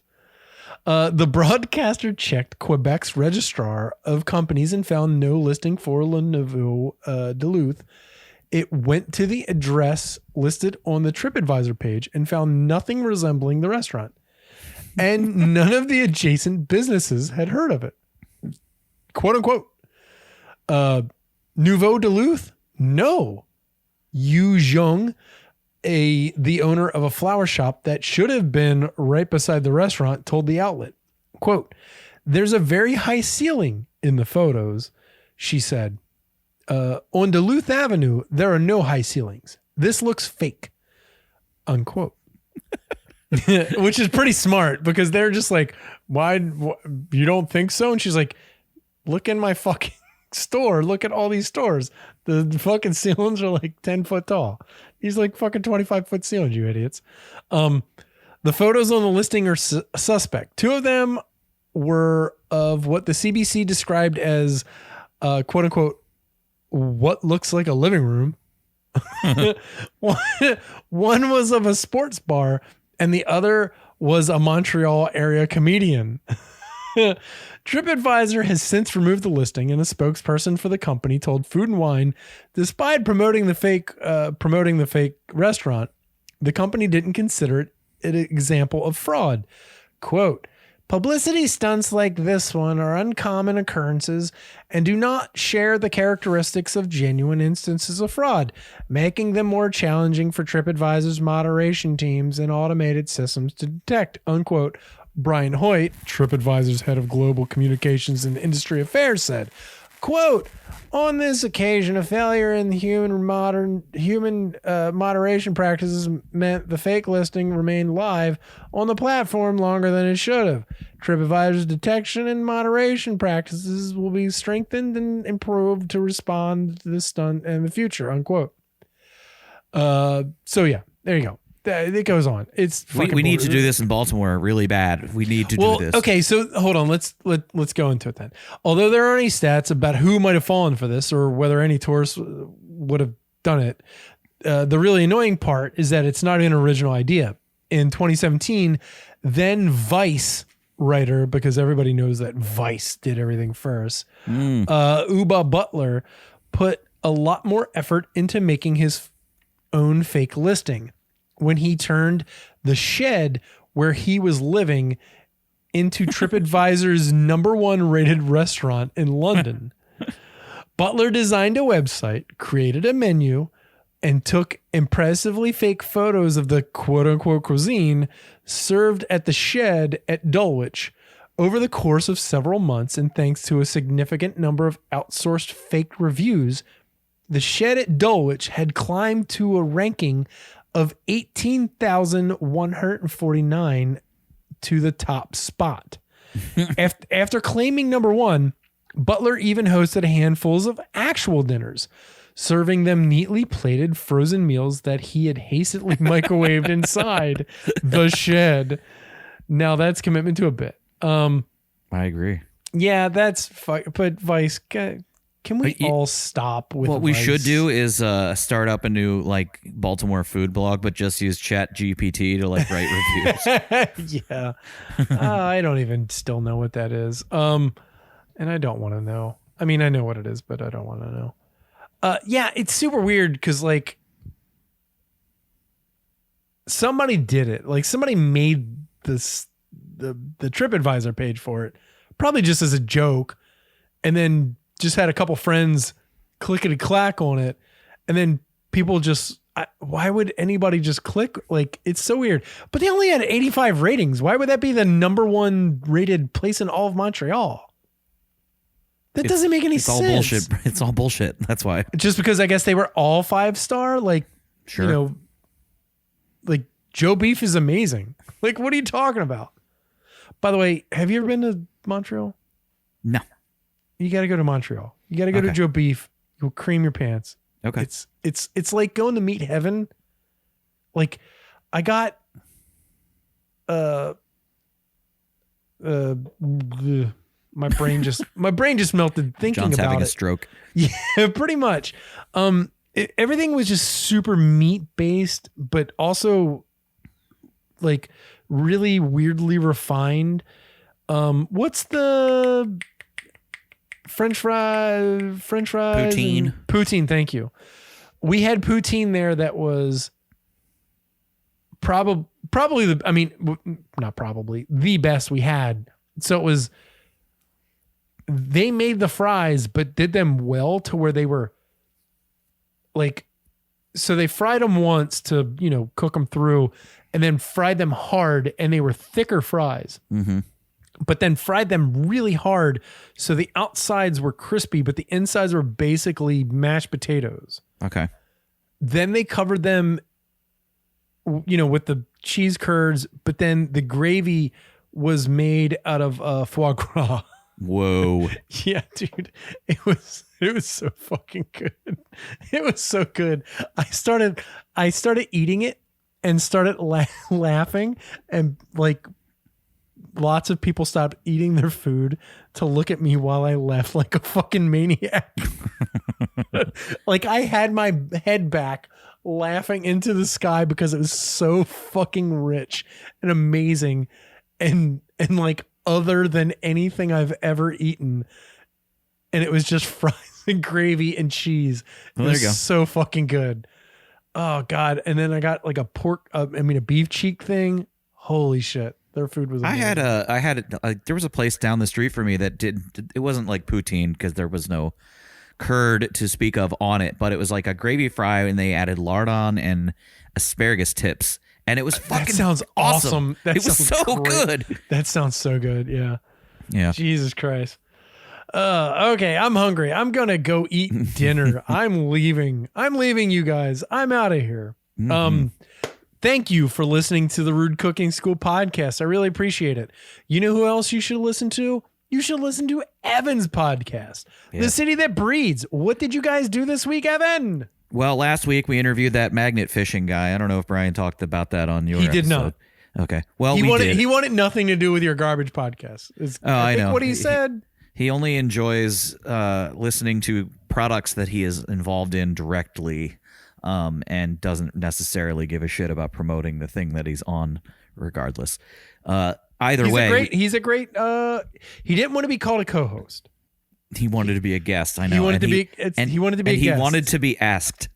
Speaker 1: The broadcaster checked Quebec's registrar of companies and found no listing for Le Nouveau Duluth. It went to the address listed on the TripAdvisor page and found nothing resembling the restaurant. And none of the adjacent businesses had heard of it. Quote unquote. Nouveau Duluth? No. Yu Zhong, the owner of a flower shop that should have been right beside the restaurant, told the outlet, quote, "There's a very high ceiling in the photos," she said. On Duluth Avenue, there are no high ceilings. This looks fake, unquote. Which is pretty smart, because they're just like, why you don't think so? And she's like, look in my fucking store. Look at all these stores. The fucking ceilings are like 10 foot tall. These like fucking 25-foot ceilings, you idiots. The photos on the listing are suspect. 2 of them were of what the CBC described as, quote unquote, what looks like a living room. One was of a sports bar, and the other was a Montreal area comedian. TripAdvisor has since removed the listing, and a spokesperson for the company told Food and Wine, despite promoting the fake restaurant, the company didn't consider it an example of fraud. Quote, "Publicity stunts like this one are uncommon occurrences and do not share the characteristics of genuine instances of fraud, making them more challenging for TripAdvisor's moderation teams and automated systems to detect," unquote. Brian Hoyt, TripAdvisor's head of global communications and industry affairs, said, quote, "On this occasion, a failure in human moderation practices meant the fake listing remained live on the platform longer than it should have. TripAdvisor's detection and moderation practices will be strengthened and improved to respond to this stunt in the future," unquote. So yeah, there you go. It goes on. It's
Speaker 2: we need to do this in Baltimore really bad. We need to do this.
Speaker 1: Okay, so hold on. Let's go into it then. Although there aren't any stats about who might have fallen for this or whether any tourists would have done it, the really annoying part is that it's not an original idea. In 2017, then Vice writer, because everybody knows that Vice did everything first, Uba Butler put a lot more effort into making his own fake listing when he turned the shed where he was living into TripAdvisor's #1 rated restaurant in London. Butler designed a website, created a menu, and took impressively fake photos of the quote-unquote cuisine served at the shed at Dulwich. Over the course of several months, and thanks to a significant number of outsourced fake reviews, the shed at Dulwich had climbed to a ranking of 18,149 to the top spot. After claiming #1, Butler even hosted handfuls of actual dinners, serving them neatly plated frozen meals that he had hastily microwaved inside the shed. Now that's commitment to a bit.
Speaker 2: I agree.
Speaker 1: Yeah, that's but Vice, can we all stop with
Speaker 2: what we
Speaker 1: Vice?
Speaker 2: should do is start up a new like Baltimore food blog, but just use Chat GPT to like write reviews.
Speaker 1: Yeah. I don't even still know what that is. And I don't want to know. I mean, I know what it is, but I don't want to know. Yeah, it's super weird because like somebody did it. Like somebody made this the TripAdvisor page for it, probably just as a joke, and then just had a couple friends clickety clack on it, and then people just why would anybody just click? Like, it's so weird. But they only had 85 ratings. Why would that be the #1 rated place in all of Montreal? That doesn't make any sense.
Speaker 2: All bullshit. It's all bullshit. That's why.
Speaker 1: Just because I guess they were all 5-star, like,
Speaker 2: sure.
Speaker 1: You know, like Joe Beef is amazing. Like, what are you talking about? By the way, have you ever been to Montreal?
Speaker 2: No.
Speaker 1: You got to go to Montreal. You got to go to Joe Beef. You'll cream your pants.
Speaker 2: Okay.
Speaker 1: It's like going to meet heaven. Like, I got my brain just melted thinking
Speaker 2: John's
Speaker 1: about
Speaker 2: having
Speaker 1: it.
Speaker 2: a stroke.
Speaker 1: Yeah, pretty much. Everything was just super meat based, but also like really weirdly refined. What's the French fries?
Speaker 2: Poutine.
Speaker 1: Poutine. Thank you. We had poutine there that was probably the best we had. So it was, they made the fries, but did them well to where they were like, so they fried them once to, cook them through, and then fried them hard, and they were thicker fries.
Speaker 2: Mm-hmm.
Speaker 1: But then fried them really hard, so the outsides were crispy, but the insides were basically mashed potatoes.
Speaker 2: Okay.
Speaker 1: Then they covered them, with the cheese curds, but then the gravy was made out of foie gras.
Speaker 2: Whoa.
Speaker 1: Yeah, dude. It was so fucking good. It was so good. I started eating it and started laughing, and like lots of people stopped eating their food to look at me while I left like a fucking maniac. Like I had my head back laughing into the sky because it was so fucking rich and amazing and like other than anything I've ever eaten. And it was just fries and gravy and cheese. It was so fucking good. Oh God. And then I got like a beef cheek thing. Holy shit. Their food was amazing.
Speaker 2: There was a place down the street for me that it wasn't like poutine because there was no curd to speak of on it, but it was like a gravy fry and they added lardon and asparagus tips. And it was fucking
Speaker 1: That sounds awesome. That
Speaker 2: it was so
Speaker 1: great.
Speaker 2: good.
Speaker 1: That sounds so good. Yeah.
Speaker 2: Yeah.
Speaker 1: Jesus Christ. Okay. I'm hungry. I'm going to go eat dinner. I'm leaving you guys. I'm out of here.
Speaker 2: Mm-hmm.
Speaker 1: Thank you for listening to the Rude Cooking School podcast. I really appreciate it. You know who else you should listen to? You should listen to Evan's podcast, The City That Breeds. What did you guys do this week, Evan?
Speaker 2: Well, last week we interviewed that magnet fishing guy. I don't know if Brian talked about that on your
Speaker 1: He did
Speaker 2: episode.
Speaker 1: not.
Speaker 2: Okay. Well,
Speaker 1: he wanted nothing to do with your garbage podcast. I think
Speaker 2: know
Speaker 1: what he said.
Speaker 2: He only enjoys listening to products that he is involved in directly, and doesn't necessarily give a shit about promoting the thing that he's on, regardless. Either way,
Speaker 1: he's a great. He didn't want to be called a co-host.
Speaker 2: He wanted to be a guest. I know.
Speaker 1: He wanted to be a guest.
Speaker 2: He wanted to be asked.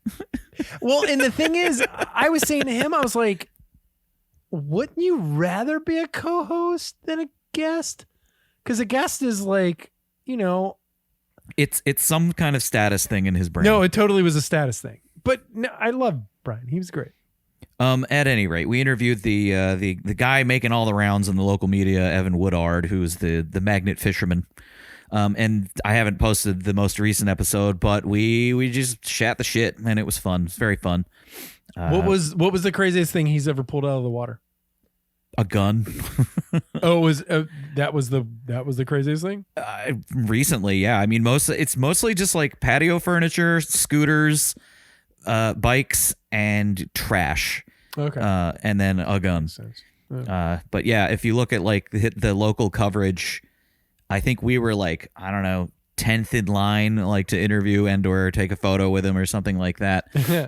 Speaker 1: Well, and the thing is, I was saying to him, I was like, wouldn't you rather be a co-host than a guest? Because a guest is like,
Speaker 2: it's some kind of status thing in his brain.
Speaker 1: No, it totally was a status thing. But no, I love Brian. He was great.
Speaker 2: At any rate, we interviewed the guy making all the rounds in the local media, Evan Woodard, who's the magnet fisherman. And I haven't posted the most recent episode, but we just shat the shit, and it was fun. It's very fun.
Speaker 1: What was the craziest thing he's ever pulled out of the water?
Speaker 2: A gun.
Speaker 1: Oh, that was the craziest thing?
Speaker 2: Recently, yeah. I mean, it's mostly just like patio furniture, scooters, bikes, and trash.
Speaker 1: Okay.
Speaker 2: And then a gun.
Speaker 1: Yeah.
Speaker 2: But yeah, if you look at like the local coverage, I think we were like, I don't know, 10th in line, like to interview and or take a photo with him or something like that.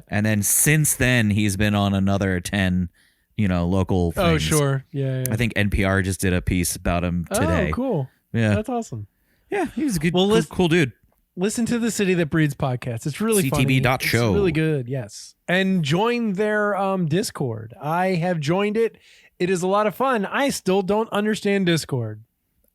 Speaker 2: And then since then, he's been on another 10, local things.
Speaker 1: Oh, sure. Yeah.
Speaker 2: I think NPR just did a piece about him today.
Speaker 1: Oh, cool.
Speaker 2: Yeah.
Speaker 1: That's awesome.
Speaker 2: Yeah, he was a good, cool dude.
Speaker 1: Listen to the City That Breeds podcast. It's really funny.
Speaker 2: CTB.show.
Speaker 1: It's really good. Yes. And join their Discord. I have joined it. It is a lot of fun. I still don't understand Discord.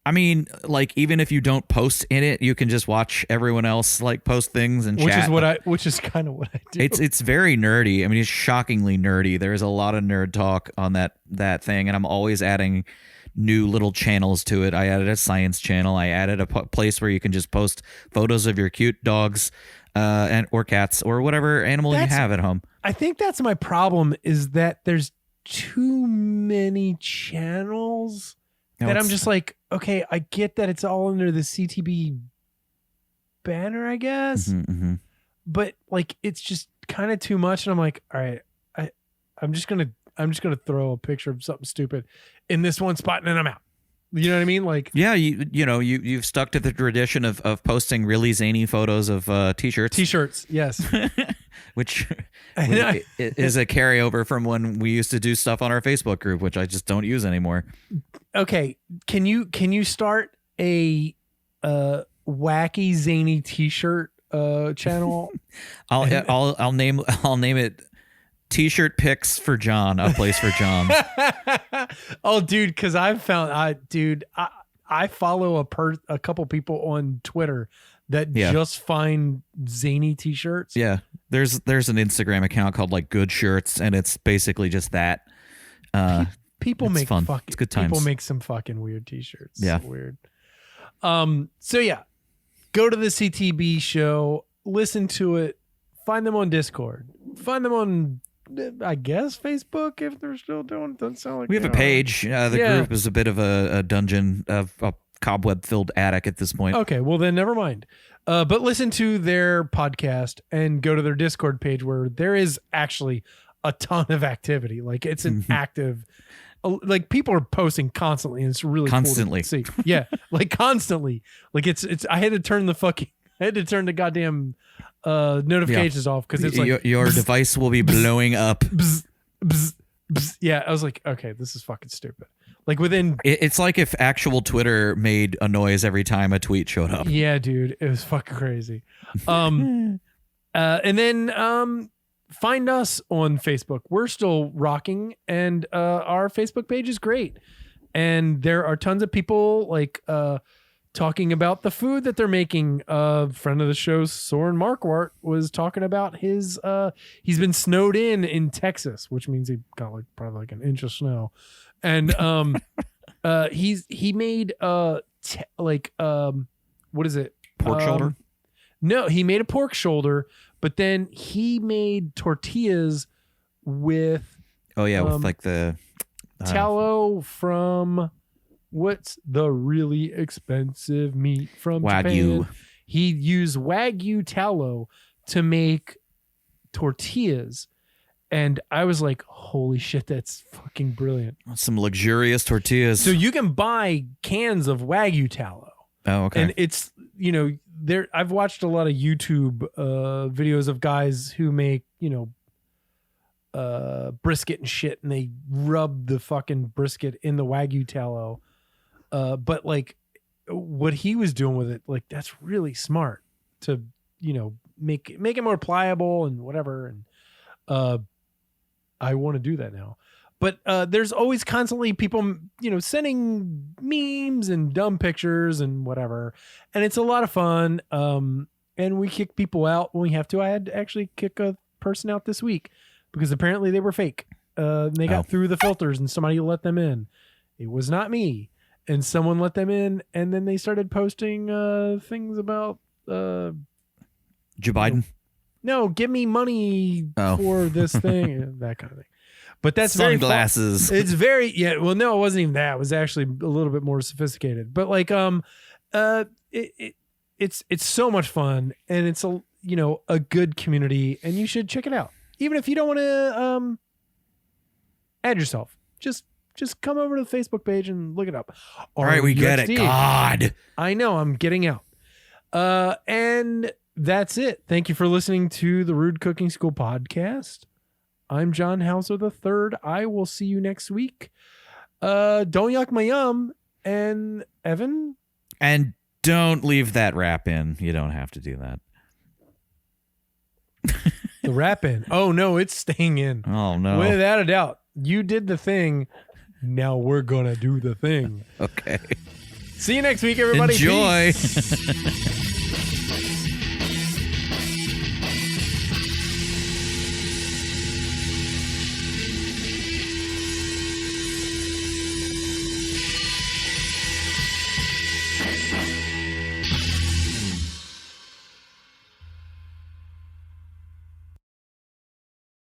Speaker 2: I mean, like, even if you don't post in it, you can just watch everyone else like post things and chat.
Speaker 1: Which is kind of what I do.
Speaker 2: It's very nerdy. I mean, it's shockingly nerdy. There's a lot of nerd talk on that thing, and I'm always adding new little channels to it. I added a science channel. I added a place where you can just post photos of your cute dogs, or cats or whatever animal you have at home.
Speaker 1: I think that's my problem, is that there's too many channels that I'm just like, okay, I get that it's all under the CTB banner, I guess.
Speaker 2: Mm-hmm.
Speaker 1: But like, it's just kind of too much. And I'm like, all right, I'm just going to throw a picture of something stupid in this one spot and then I'm out. You know what I mean? Like,
Speaker 2: yeah, you've stuck to the tradition of posting really zany photos of t-shirts.
Speaker 1: T-shirts, yes.
Speaker 2: Which is a carryover from when we used to do stuff on our Facebook group, which I just don't use anymore.
Speaker 1: Okay, can you start a wacky zany t-shirt channel?
Speaker 2: I'll name it T-shirt pics for John, a place for John.
Speaker 1: Oh, dude, because I follow a couple people on Twitter that just find zany T-shirts.
Speaker 2: Yeah, there's an Instagram account called like Good Shirts, and it's basically just that.
Speaker 1: People make
Speaker 2: fun.
Speaker 1: Fucking,
Speaker 2: it's good times.
Speaker 1: People make some fucking weird T-shirts.
Speaker 2: Yeah,
Speaker 1: so weird. So yeah, go to the CTB show, listen to it, find them on Discord, find them on, I guess, Facebook, if they're still doing it. Doesn't sound like
Speaker 2: we have a page. The group is a bit of a dungeon of a cobweb-filled attic at this point.
Speaker 1: Okay, well then never mind. But listen to their podcast and go to their Discord page where there is actually a ton of activity. Like it's an active, like people are posting constantly, and it's really
Speaker 2: constantly.
Speaker 1: Cool to see. Yeah, like constantly. Like it's. I had to turn the goddamn notifications off because it's like
Speaker 2: your device will be blowing up.
Speaker 1: Bzz, bzz, bzz. Yeah, I was like, okay, this is fucking stupid. Like within,
Speaker 2: it's like if actual Twitter made a noise every time a tweet showed up.
Speaker 1: Yeah, dude, it was fucking crazy. And then find us on Facebook. We're still rocking, and our Facebook page is great. And there are tons of people like talking about the food that they're making. A friend of the show, Soren Marquardt, was talking about his he's been snowed in Texas, which means he got like probably like an inch of snow. And he made what is it?
Speaker 2: Pork shoulder?
Speaker 1: No, he made a pork shoulder, but then he made tortillas with
Speaker 2: with like the
Speaker 1: tallow from what's the really expensive meat from
Speaker 2: Wagyu.
Speaker 1: Japan? He used Wagyu tallow to make tortillas. And I was like, holy shit, that's fucking brilliant.
Speaker 2: Some luxurious tortillas.
Speaker 1: So you can buy cans of Wagyu tallow.
Speaker 2: Oh, okay.
Speaker 1: And it's, there. I've watched a lot of YouTube videos of guys who make, brisket and shit, and they rub the fucking brisket in the Wagyu tallow. But like what he was doing with it, like that's really smart to, make it more pliable and whatever. And I want to do that now. But there's always constantly people, sending memes and dumb pictures and whatever. And it's a lot of fun. And we kick people out when we have to. I had to actually kick a person out this week because apparently they were fake. And they got through the filters and somebody let them in. It was not me. And someone let them in. And then they started posting things about...
Speaker 2: Joe Biden?
Speaker 1: No, give me money for this thing, that kind of thing. But that's
Speaker 2: sunglasses.
Speaker 1: It's very Well, no, it wasn't even that. It was actually a little bit more sophisticated. But like, it's so much fun, and it's a good community, and you should check it out. Even if you don't want to add yourself, just come over to the Facebook page and look it up.
Speaker 2: All right, we get it. God,
Speaker 1: I know I'm getting out. And that's it. Thank you for listening to the Rude Cooking School podcast. I'm John Hauser III. I will see you next week. Don't yuck my yum. And Evan?
Speaker 2: And don't leave that wrap in. You don't have to do that.
Speaker 1: The wrap in. Oh, no, it's staying in.
Speaker 2: Oh, no.
Speaker 1: Without a doubt. You did the thing. Now we're going to do the thing.
Speaker 2: Okay.
Speaker 1: See you next week, everybody.
Speaker 2: Enjoy.
Speaker 1: Peace.